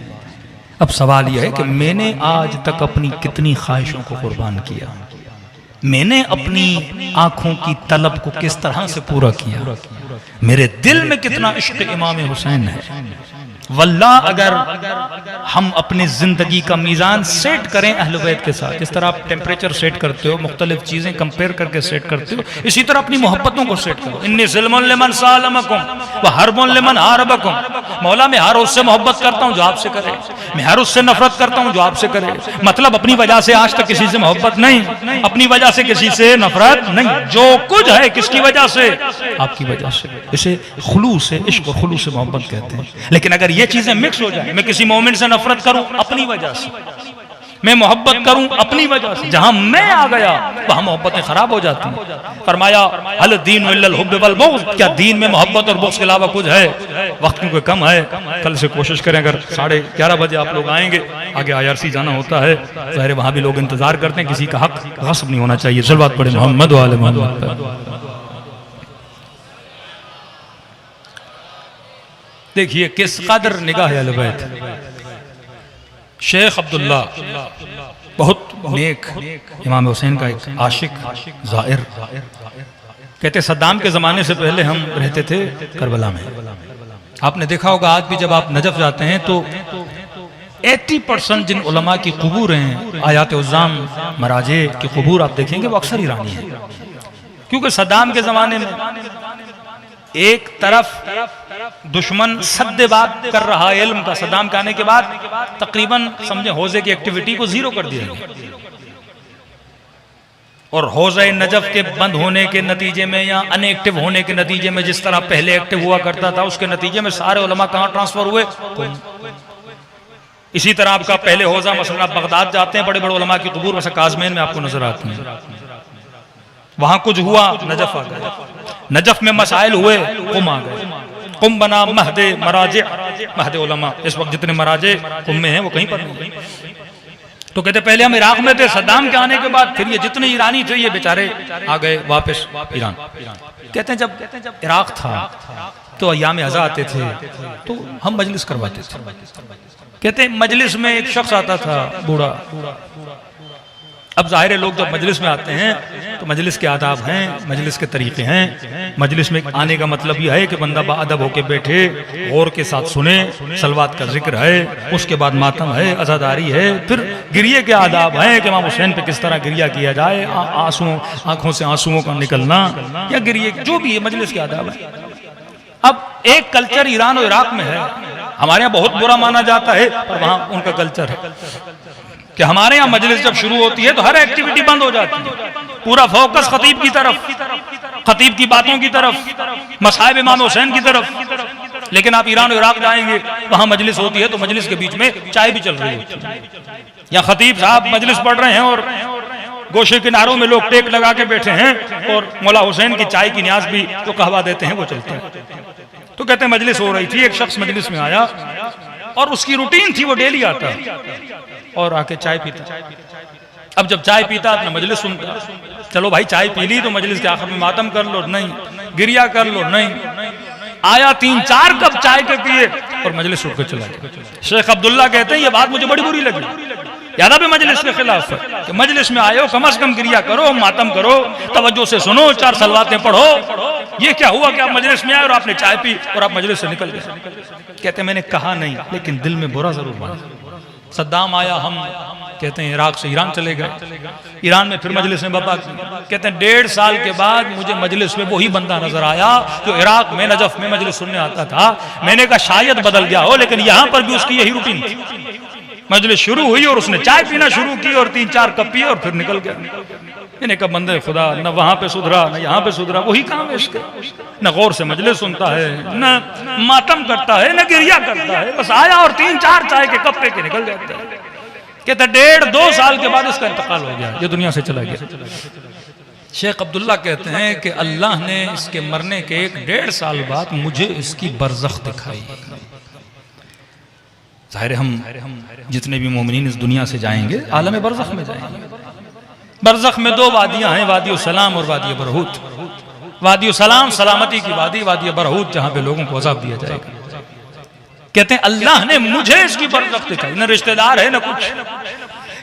अब सवाल यह है कि मैंने आज तक अपनी कितनी ख्वाहिशों को कुर्बान किया, मैंने अपनी आंखों की तलब को किस तरह से पूरा किया, मेरे दिल में कितना इश्क इमाम हुसैन है। वल्लाह अगर हम अपनी जिंदगी का मीज़ान सेट करें अहले बैत के साथ, जिस तरह आप टेम्परेचर सेट करते हो, मुख्तलिफ चीज़ें कंपेयर करके सेट करते हो, इसी तरह अपनी मोहब्बतों को सेट करो। इन्नी ज़िल्मुन लिमन सालमकुम व हर्बुन लिमन हारबकुम, मौला मैं हर उससे मोहब्बत करता हूँ जो आपसे करे, मैं हर उससे नफरत करता हूँ जो आपसे करे। मतलब अपनी वजह से आज तक किसी से मोहब्बत नहीं, अपनी वजह से किसी से नफरत नहीं, जो कुछ है किसकी वजह से, आपकी वजह से। इसे खुलूस से इश्क और खुलूस से मोहब्बत कहते हैं। लेकिन अगर ये चीजें मिक्स हो जाए, मैं किसी मोमिन से नफरत करूं अपनी वजह से, मैं मोहब्बत करूं अपनी वजह से, जहां मैं आ गया वहां मोहब्बतें खराब हो जाती हैं। फरमाया हल दीन इल्लल हुब्ब वल बुग़्ज़, क्या दीन में मोहब्बत और बुग़्ज़ के अलावा कुछ है? वक्त क्योंकि कम है, कल से कोशिश करें, अगर 11:30 बजे आप लोग आएंगे, आगे IRC जाना होता है, ज़ाहिर वहां भी लोग इंतजार करते हैं, किसी का हक गस्ब नहीं होना चाहिए। सलवात पढ़े मोहम्मद व आले मोहम्मद। देखिए किस कदर निगाह अहले बैत। शेख अब्दुल्ला बहुत नेक, इमाम हुसैन का एक आशिक ज़ाहिर, कहते सद्दाम के ज़माने से पहले हम रहते थे करबला में। आपने देखा होगा आज भी जब आप नजफ जाते हैं तो 80% जिन उलमा की क़ुबूर हैं, आयात उज़्ज़ाम मराजे की क़ुबूर आप देखेंगे वो अक्सर ईरानी है। क्योंकि सद्दाम के ज़माने में एक तरफ दुश्मन सद्देबाद कर रहा है इल्म का, सद्दाम के आने के बाद तकरीबन समझे हौजे की एक्टिविटी को जीरो कर दिया गया, और हौज़े नजफ के बंद होने के नतीजे में या अनएक्टिव होने के नतीजे में जिस तरह पहले एक्टिव हुआ करता था, उसके नतीजे में सारे उलमा कहाँ ट्रांसफर हुए। इसी तरह आपका पहले हौजा मसलन आप बगदाद जाते हैं, बड़े बड़े उलमा की क़ुबूर वैसे काज़मीन में आपको नजर आती है, वहां कुछ हुआ नजफ आ गया, नजफ में मसाइल हुए कुम आ गए, कुम बना महदे मराजे, महदे उलमा। इस वक्त जितने मराजे कुम में हैं वो कहीं पर नहीं। तो कहते पहले हम इराक में थे, सद्दाम के आने के बाद फिर ये जितने ईरानी थे ये बेचारे आ गए वापस ईरान। कहते हैं जब इराक था तो अय्याम अज़ा आते थे तो हम मजलिस करवाते थे। कहते हैं मजलिस में एक शख्स आता था बूढ़ा। अब जाहिर है लोग जब मजलिस में आते हैं तो मजलिस के आदाब हैं, मजलिस के तरीके हैं। मजलिस में आने का मतलब यह है कि बंदा बाअदब होके बैठे, गौर के साथ सुने, सलवात का जिक्र है, उसके बाद मातम है, अज़ादारी है, फिर गिरिये के आदाब हैं कि इमाम हुसैन पे किस तरह गिरिया किया जाए, आंसुओं आंखों से आंसुओं का निकलना या गिरिये, जो भी है मजलिस के आदाब है। अब एक कल्चर ईरान और इराक में है, हमारे यहाँ बहुत बुरा माना जाता है और वहाँ उनका कल्चर है कि हमारे यहाँ मजलिस जब शुरू होती है तो हर एक्टिविटी बंद हो जाती है, पूरा फोकस खतीब की तरफ, खतीब की बातों की तरफ, मसाइब इमाम हुसैन की तरफ। लेकिन आप ईरान और इराक जाएंगे, वहां मजलिस होती है तो मजलिस के बीच में चाय भी चल रही होती है, या खतीब साहब मजलिस पढ़ रहे हैं और गोशे किनारों में लोग टेक लगा के बैठे हैं और मौला हुसैन की चाय की न्याज भी जो कहवा देते हैं वो चलते हैं। तो कहते हैं मजलिस हो रही थी, एक शख्स मजलिस में आया और उसकी रूटीन थी वो डेली आता और आके चाय पीता। अब जब चाय पीता अपना मजलिस सुनता, चलो भाई चाय पी ली तो मजलिस के आखिर में मातम कर लो, नहीं गिरिया कर लो, नहीं, आया 3-4 कप चाय के पिए और मजलिस उठ कर चला गया। शेख अब्दुल्ला कहते हैं ये बात मुझे बड़ी बुरी लगी, यादा भी मजलिस के खिलाफ है कि मजलिस में आए हो कम से कम गिरिया करो, मातम करो, तवज्जो से सुनो, 4 सलवातें पढ़ो। ये क्या हुआ कि आप मजलिस में आए और आपने चाय पी और आप मजलिस से निकल गए। कहते मैंने कहा नहीं लेकिन दिल में बुरा जरूर माना। सद्दाम आया, हम कहते हैं इराक से ईरान चले गए, ईरान में फिर मजलिस में बाबा कहते हैं 1.5 साल के बाद मुझे मजलिस में वही बंदा नजर आया जो इराक में नजफ में मजलिस सुनने आता था। मैंने कहा शायद बदल गया हो, लेकिन यहां पर भी उसकी यही रूटीन थी। मजलिस शुरू हुई और उसने चाय पीना शुरू की और 3-4 कप पिए और फिर निकल गया। मैंने कहा बंदे खुदा, न वहां पे सुधरा न यहाँ पे सुधरा, वही काम है इसके, न गौर से मजलिस सुनता है, न मातम करता है, न गिरिया करता है, बस आया और 3-4 चाय के कप पे के निकल जाता है। कहता 1.5-2 साल के बाद इसका इंतकाल हो गया, ये दुनिया से चला गया। शेख अब्दुल्ला कहते हैं कि अल्लाह ने इसके मरने के 1-1.5 साल बाद मुझे इसकी बरज़ख दिखाई। जाहिर हम जितने भी मोमिनीन इस दुनिया से जाएंगे आलम बरज़ख में जाएंगे। बरज़ख में 2 वादियां हैं, वादी सलाम और वादी बरहूत। वादी सलाम सलामती की वादी, वादी बरहूत जहां पे लोगों को अज़ाब दिया जाएगा। कहते हैं अल्लाह ने मुझे इसकी बरज़ख दिखाई, न रिश्तेदार है न कुछ,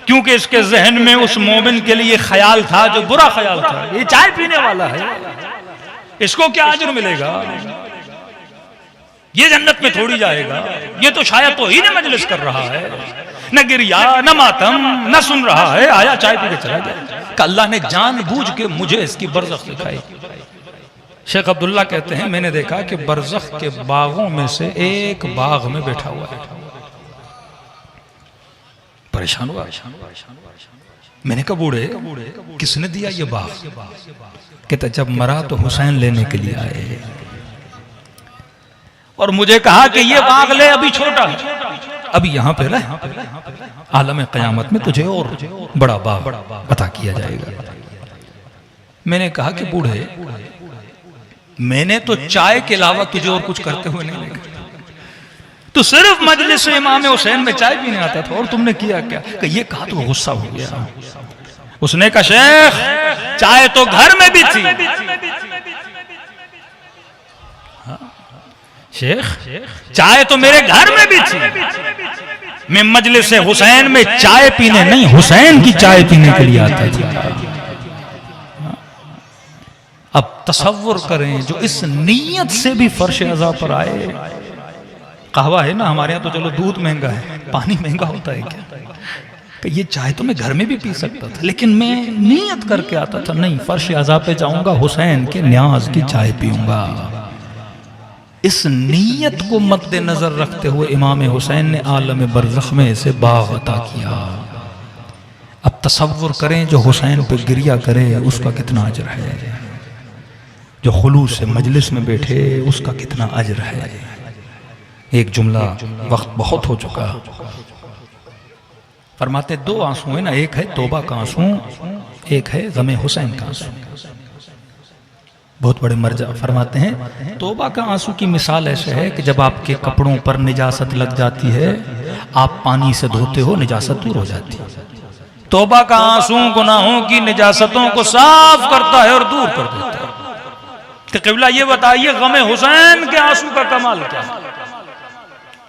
क्योंकि इसके जहन में उस मोमिन के लिए ख्याल था जो बुरा ख्याल था, ये चाय पीने वाला है, इसको क्या अजर मिलेगा, ये जन्नत में थोड़ी जाएगा, ये तो शायद तो ही न मजलिस कर रहा है, न गिरिया न मातम न सुन रहा है, आया चाय पी के चला गया। अल्लाह ने जानबूझ के मुझे इसकी बरज़ख दिखाई। शेख अब्दुल्ला कहते हैं मैंने देखा कि बरज़ख के बागों में से एक बाग में बैठा हुआ है, परेशान हुआ। मैंने कहा बूढ़े किसने दिया ये बाग? कहता जब मरा तो हुसैन लेने के लिए आए और मुझे कहा कि ये बाग ले, अभी छोटा है, अभी यहां पे रह, आलम क़यामत में तुझे और बड़ा बाग अता किया जाएगा। मैंने कहा कि बूढ़े मैंने तो चाय के अलावा तुझे और कुछ करते हुए नहीं देखा, तो सिर्फ मजलिस इमाम हुसैन में चाय पीने आता था, और तुमने किया क्या? कि ये कहा तो गुस्सा हो गया। उसने कहा शेख चाय तो घर में भी थी। शेख चाय तो मेरे घर में भी थी, मैं मजलिस हुसैन में चाय पीने नहीं, हुसैन की चाय पीने के लिए आता था। अब तसव्वुर करें जो इस नीयत से भी फर्श अज़ा पर आए। कहवा है ना हमारे यहाँ, तो चलो दूध महंगा है, पानी महंगा होता है क्या? कि ये चाय तो मैं घर में भी पी सकता था, लेकिन मैं नीयत करके आता था नहीं, फर्श अज़ा पे जाऊंगा, हुसैन के न्याज की चाय पीऊंगा। इस नीयत को मद्देनजर रखते हुए इमाम हुसैन ने आलम बरज़ख में इसे बाग अता किया। अब तसव्वुर करें जो हुसैन पे गिरिया करे उसका कितना अजर है, जो खुलूस से मजलिस में बैठे उसका कितना अजर है। एक जुमला, वक्त बहुत हो चुका, फरमाते 2 आंसू है ना, एक है तौबा का आंसू, एक है गमे हुसैन का आंसू। बहुत बड़े मर्जा फरमाते हैं तौबा का आंसू की मिसाल ऐसे है कि जब आपके कपड़ों पर निजासत लग जाती है, आप पानी से धोते हो, निजासत दूर हो जाती है। तौबा का आंसू गुनाहों की निजासतों को साफ करता है और दूर कर देता है। कि क़िबला ये बताइए गमे हुसैन के आंसू का कमाल क्या है?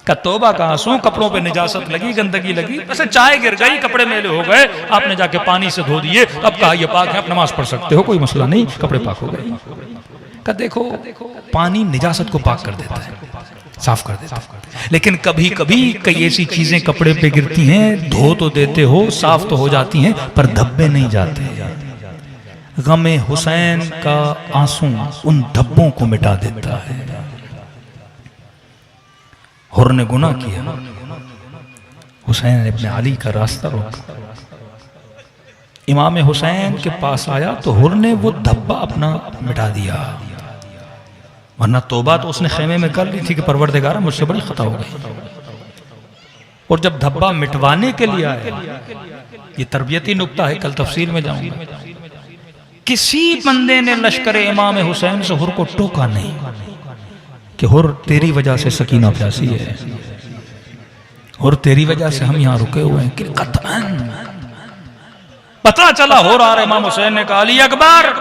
का तौबा का आंसू, कपड़ों पे निजासत लगी, गंदगी लगी, बस चाय गिर गई, कपड़े मैले हो गए, आपने जाके पानी से धो दिए, अब कहा ये पाक है, आप नमाज पढ़ सकते हो, कोई मसला नहीं, कपड़े पाक हो गए। का देखो पानी निजासत को पाक कर देता है, साफ कर देता है, लेकिन कभी कभी कई ऐसी चीजें कपड़े पे गिरती हैं, धो तो देते हो, साफ तो हो जाती हैं, पर धब्बे नहीं जाते। गमे हुसैन का आंसू उन धब्बों को मिटा देता है। हुर ने गुनाह किया, हुसैन ने अपने अली का रास्ता रोका, इमाम हुसैन के पास आया तो हुर ने वो धब्बा अपना मिटा दिया, वरना तौबा तो उसने खेमे में कर ली थी कि परवरदिगार मुझसे बड़ी खता हो गई। और जब धब्बा मिटवाने के लिए आया, ये तरबियती नुक्ता है, कल तफसीर में जाऊंगा, किसी बंदे ने लश्कर इमाम हुसैन से हुर को टोका नहीं कि हुर तेरी वजह से सकीना प्यासी है, और तेरी वजह से हम यहाँ रुके हुए हैं। कि कतन पता चला हो रहा है, इमाम हुसैन ने कहा अली अकबर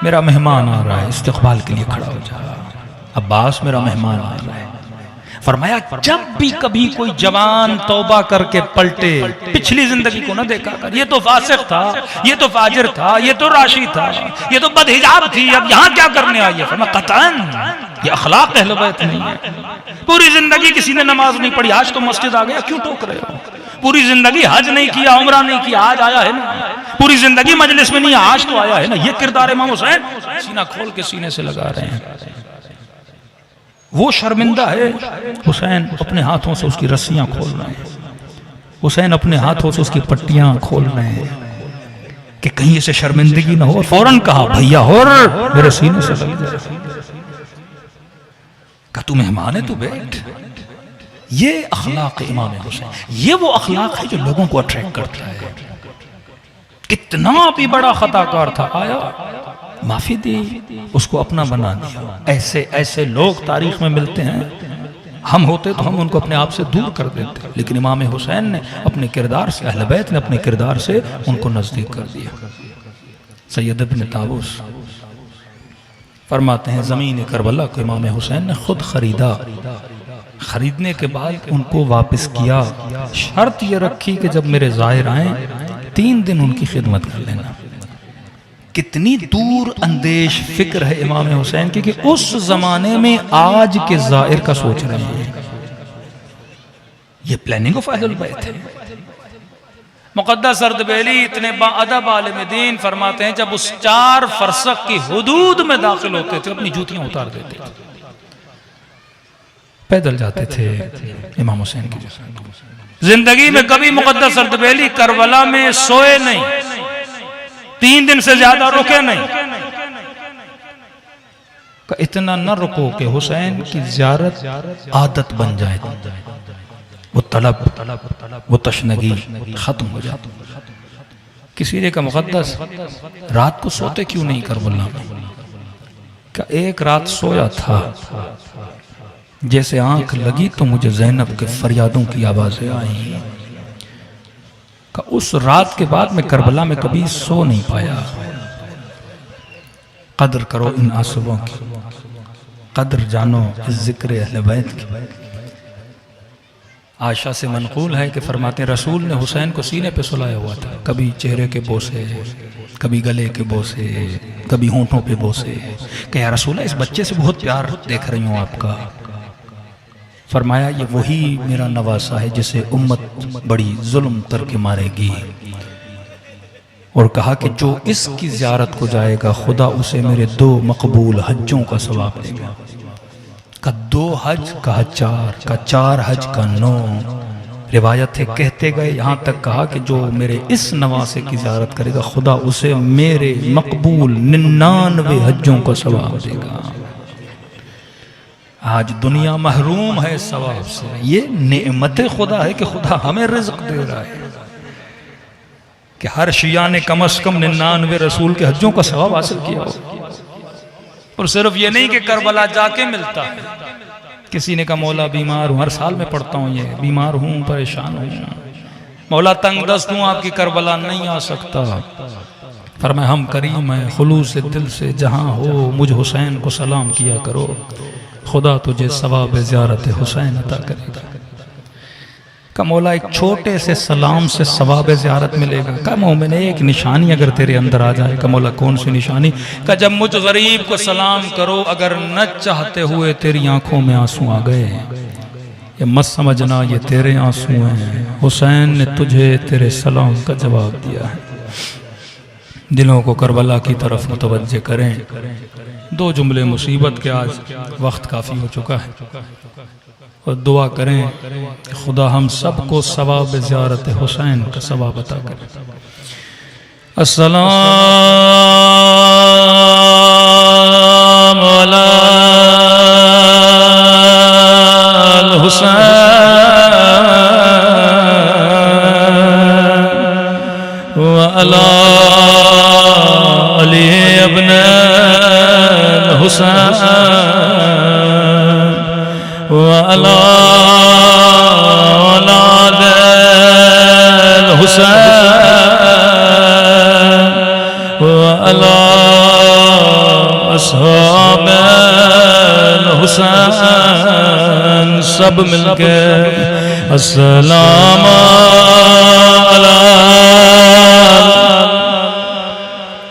मेरा मेहमान आ रहा है, इस्तकबाल के लिए खड़ा हो जा। अब्बास मेरा मेहमान आ रहा है। फरमाया जब भी कभी कोई जवान तौबा करके पलटे, पिछली जिंदगी को ना देखा कर, ये तो फासिक था, ये तो फाजिर था, ये तो राशि था, ये तो बदहिजाब थी, अब यहाँ क्या करने आई है? फरमाया कतन ये अखलाक अहले बैत नहीं है। पूरी जिंदगी किसी ने नमाज नहीं पढ़ी, आज तो मस्जिद आ गया, क्यों टोक रहे हो? पूरी जिंदगी हज नहीं किया, उम्रा नहीं किया, आज आया है ना। पूरी जिंदगी मजलिस में नहीं, आज तो आया है ना। ये किरदार इमाम हुसैन सीना खोल के सीने से लगा रहे हैं। वो शर्मिंदा है, हुसैन अपने हाथों से उसकी रस्सियां खोल रहे हैं, हुसैन अपने हाथों से उसकी पट्टियां खोल रहे हैं कि कहीं इसे शर्मिंदगी ना हो। फौरन कहा भैया और मेरे सीने से लग जाए। कहा तू मेहमान है, तू बैठ। ये अखलाक इमाम हुसैन, ये वो अखलाक है जो लोगों को अट्रैक्ट करता है। कितना भी बड़ा खताकार था, आया माफी दी, उसको अपना बना दिया। ऐसे ऐसे लोग तारीख में मिलते हैं। हम होते तो हम उनको अपने आप से दूर कर देते, लेकिन इमाम हुसैन ने अपने किरदार से, अहले बैत ने अपने किरदार से उनको नजदीक कर दिया। सैयद इब्न ताबूस फरमाते हैं ज़मीन करबला को इमाम हुसैन ने खुद खरीदा। खरीदने के बाद उनको वापस किया। शर्त ये रखी कि जब मेरे ज़ाहिर आए 3 दिन उनकी खिदमत कर लेना। कितनी दूर अंदेश फिक्र है इमाम हुसैन की कि उस जमाने में आज के ज़ाहिर का सोच रहे हैं। ये प्लानिंग ऑफ अहलुल बैत है। मुक़द्दस अर्दबेली इतने बाअदब आलिम दीन फरमाते हैं जब उस 4 फरसक की हुदूद में दाखिल होते थे अपनी जूतियां उतार देते थे, पैदल जाते थे इमाम हुसैन की। जिंदगी में कभी मुक़द्दस अर्दबेली करबला में सोए नहीं, 3 दिन से ज्यादा रुके नहीं। इतना न रुको कि हुसैन की ज़ियारत आदत बन जाए, वो तलब, वो तशनगी खत्म हो जाती। किसी ने कहा मुक़द्दस रात को सोते क्यों नहीं करबला में? क्या एक रात सोया था, जैसे आंख लगी तो मुझे ज़ैनब के फरियादों की आवाजें आई। उस रात के बाद मैं करबला में कभी सो नहीं पाया। कदर करो इन आंसुओं की, कदर जानो इस जिक्र अहले बैत की। आयशा से मनकूल है कि फरमाते हैं रसूल ने हुसैन को सीने पे सुलाया हुआ था। कभी चेहरे के बोसे, कभी गले के बोसे, कभी होंठों पे बोसे। कि या रसूल इस बच्चे से बहुत प्यार देख रही हूँ आपका। फरमाया ये वही मेरा नवासा है जिसे उम्मत बड़ी जुल्म करके मारेगी। और कहा कि जो इसकी ज़ियारत को जाएगा खुदा उसे मेरे 2 मकबूल हज्जों का सवाब देगा। का 2 हज, का 4, का 4 हज, का 9 रिवायत है। कहते गए यहाँ तक कहा कि जो मेरे इस नवासे की ज़ियारत करेगा खुदा उसे मेरे मकबूल 99 हज्जों का सवाब देगा। आज दुनिया महरूम है सवाब से। ये नेमत खुदा है कि खुदा हमें रिज़्क़ दे रहा है कि हर शिया ने कम अज कम 99 रसूल के हज्जों का सवाब हासिल किया हो। और सिर्फ ये नहीं कि करबला जाके मिलता है। किसी ने कहा मौला बीमार हूँ, हर साल में पढ़ता हूँ, ये बीमार हूँ, परेशान हूँ, मौला तंग दस्त हूँ, आपकी करबला नहीं आ सकता। फरमाया हम करीम हैं, खुलूस से दिल से जहाँ हो मुझ हुसैन को सलाम किया करो, खुदा तुझे सवाब ज़ियारत हुसैन अता करेगा। का मौला एक छोटे से सलाम से सवाब ज़ियारत मिलेगा। का मोमिन एक निशानी अगर तेरे अंदर आ जाए। का मौला कौन सी निशानी? का जब मुझ गरीब को सलाम करो अगर न चाहते हुए तेरी आंखों में आंसू आ गए, ये मत समझना ये तेरे आंसू हैं, हुसैन ने तुझे तेरे सलाम का जवाब दिया है। दिलों को करबला की तरफ मुतवज्जे करें। 2 जुमले मुसीबत के, आज वक्त काफ़ी हो चुका है, और दुआ करें कि खुदा हम सबको सवाब ज़ियारत हुसैन का सवाब अता करे। अस्सलाम अला हुसैन व अला अली इब्न हुसैन व अला औलाद हुसैन व अला अस्हाब हुसैन। सब मिलके अस्सलाम अला।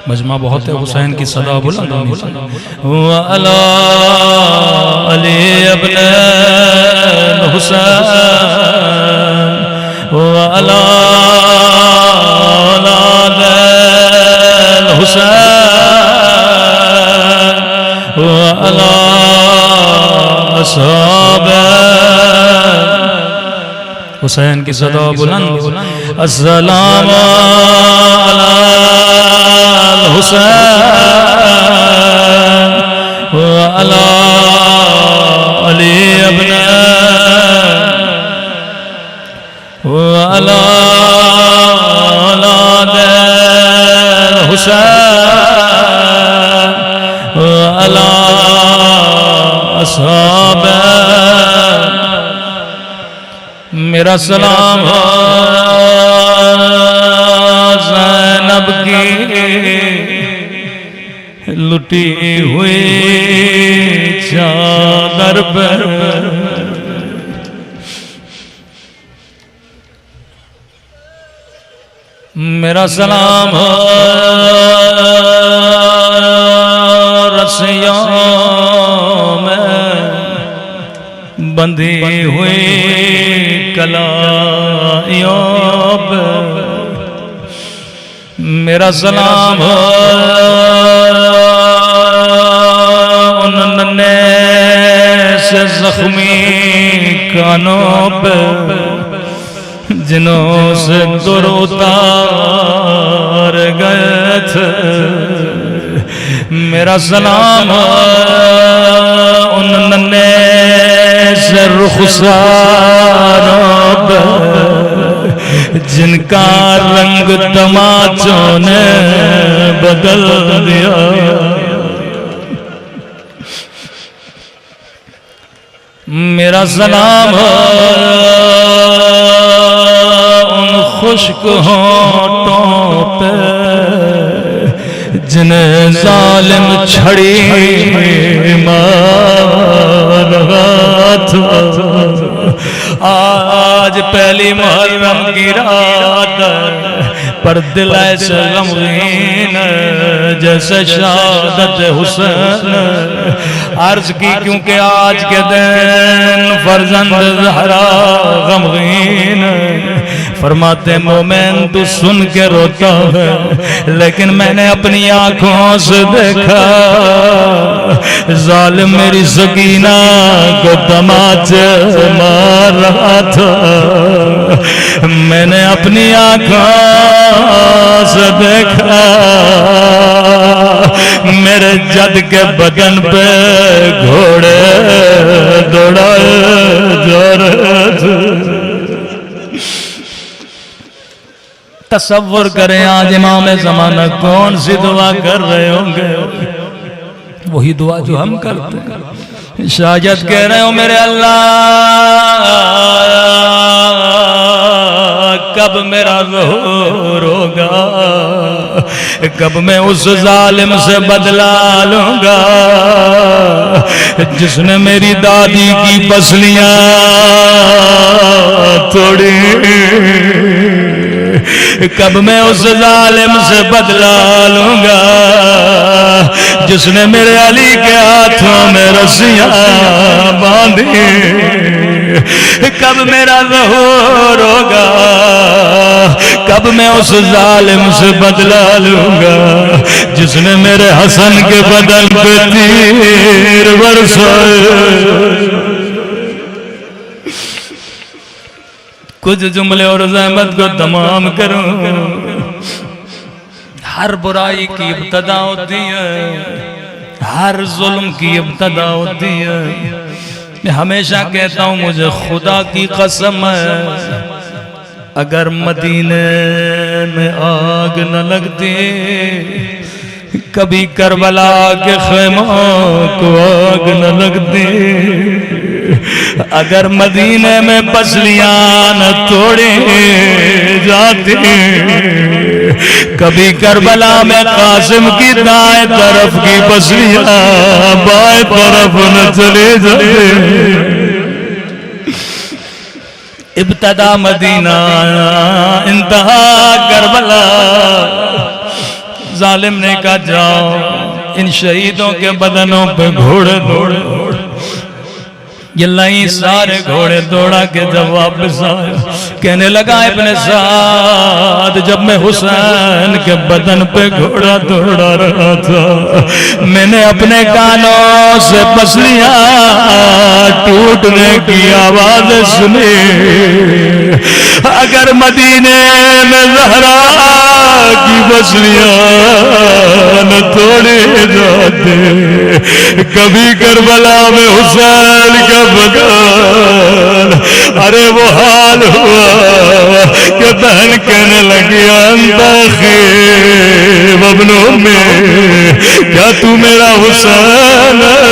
मजमा बहुत है, हुसैन की सदा बुलंद होनी चाहिए। व अला अली इब्न हुसैन व अला अला असहाबे हुसैन की सदा बुलंद अस्सलाम अलल हुसैन व अला अली इब्न व अला औलाद हुसैन व अला असहाबे मेरा सलाम हो ज़ैनब की लुटी हुई चादर पर मेरा सलाम हो रस्सियों में बंधी हुई कलाइयों पर मेरा सलाम हो उन नन्हे से जख्मी कानों पर जिन्हों से दूर उतार गए थे मेरा सलाम हो उन नन्हे से रुखसारों पर जिनका रंग तमाचों ने बदल दिया मेरा सलाम हो उन खुश्क होठों पे जिन्हें जालिम छड़ी मार रहा था आज पहली मुहर्रम की रात पर दिल ऐसे गमगीन जैसे शहादत हुसैन अर्ज की क्योंकि आज के दिन फर्जंद ज़हरा गमगीन फरमाते मोमेन तू सुन के रोता है लेकिन मैंने अपनी आंखों से देखा जालिम मेरी सकीना को तमाचे मार रहा था मैंने अपनी आंखों से देखा मेरे जद के बदन पे घोड़े दौड़ाए जा रहे थे तसव्वुर करें आज इमाम ज़माना कौन सी दुआ कर रहे होंगे वही दुआ जो हम करते हैं शायद कह रहे हो मेरे अल्लाह कब मेरा ज़हूर होगा कब मैं उस जालिम से बदला लूंगा जिसने मेरी दादी की पसलियां तोड़ी कब मैं उस जालिम से बदला लूंगा जिसने मेरे अली के हाथों में रस्सियां बांधी कब मेरा ज़हूर होगा कब मैं उस जालिम से बदला लूंगा जिसने मेरे हसन के बदन पे तीर बरसाए कुछ जुमले और ज़हमत को तमाम करूं हर बुराई की इब्तदा होती है हर जुल्म की इब्तदा होती है मैं हमेशा कहता हूं मुझे खुदा की कसम है अगर मदीने में आग न लगती कभी करबला के खैमों को आग न लगती अगर मदीने में पसलियां न तोड़ी जाती कभी करबला में कासिम की दाएं तरफ की पसलियां बाएं तरफ न चली जाती इब्तदा मदीना इंतहा करबला जालिम ने कहा जाओ इन शहीदों के बदनों पे घोड़े दौड़े जल्लाई सारे घोड़े दौड़ा के जब वापस आया, कहने लगा इब्ने साद, जब मैं हुसैन के बदन पे घोड़ा दौड़ा रहा था, मैंने अपने कानों से पसलियां टूटने की आवाज सुनी। अगर मदीने में ज़हरा की पसलियां न तोड़े जाते, कभी करबला में हुसैन का बदन, अरे वो हाल हुआ कि बहन कहने लगी बबनों में क्या तू मेरा हुसैन है?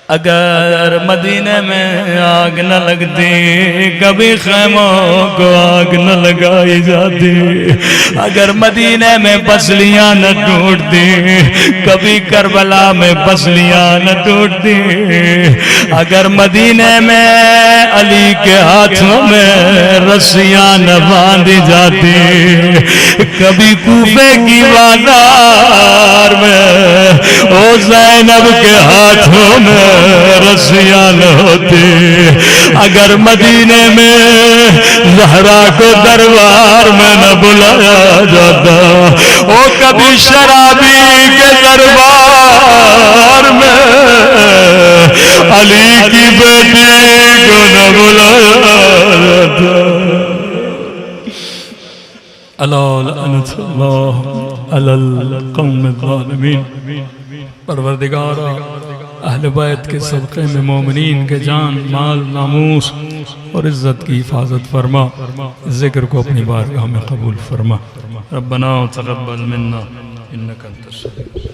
अगर मदीने में आग न लगती, कभी खैमों को आग न लगाई जाती, अगर मदीने में पसलियां न टूटती, कभी करबला में पसलियां न टूटती, अगर मदीने में अली के हाथों में रस्सियां न बांधी जाती, कभी कूफे की बाजार में ओ ज़ैनब के हाथों में रस्सियां न होती, अगर मदीने में ज़हरा को दरबार में न बुलाया जाता, ओ कभी शराबी के दरबार में अली की बेटी को न बुलाया जाता। परवरदिगारा अहले बैत के सदक़े में मोमिनीन के जान माल नामूस और इज़्ज़त की हिफाजत फरमा, ज़िक्र को अपनी बारगाह में कबूल फरमा। रब्बना तक़ब्बल मिन्ना इन्नका अंतस समीउस।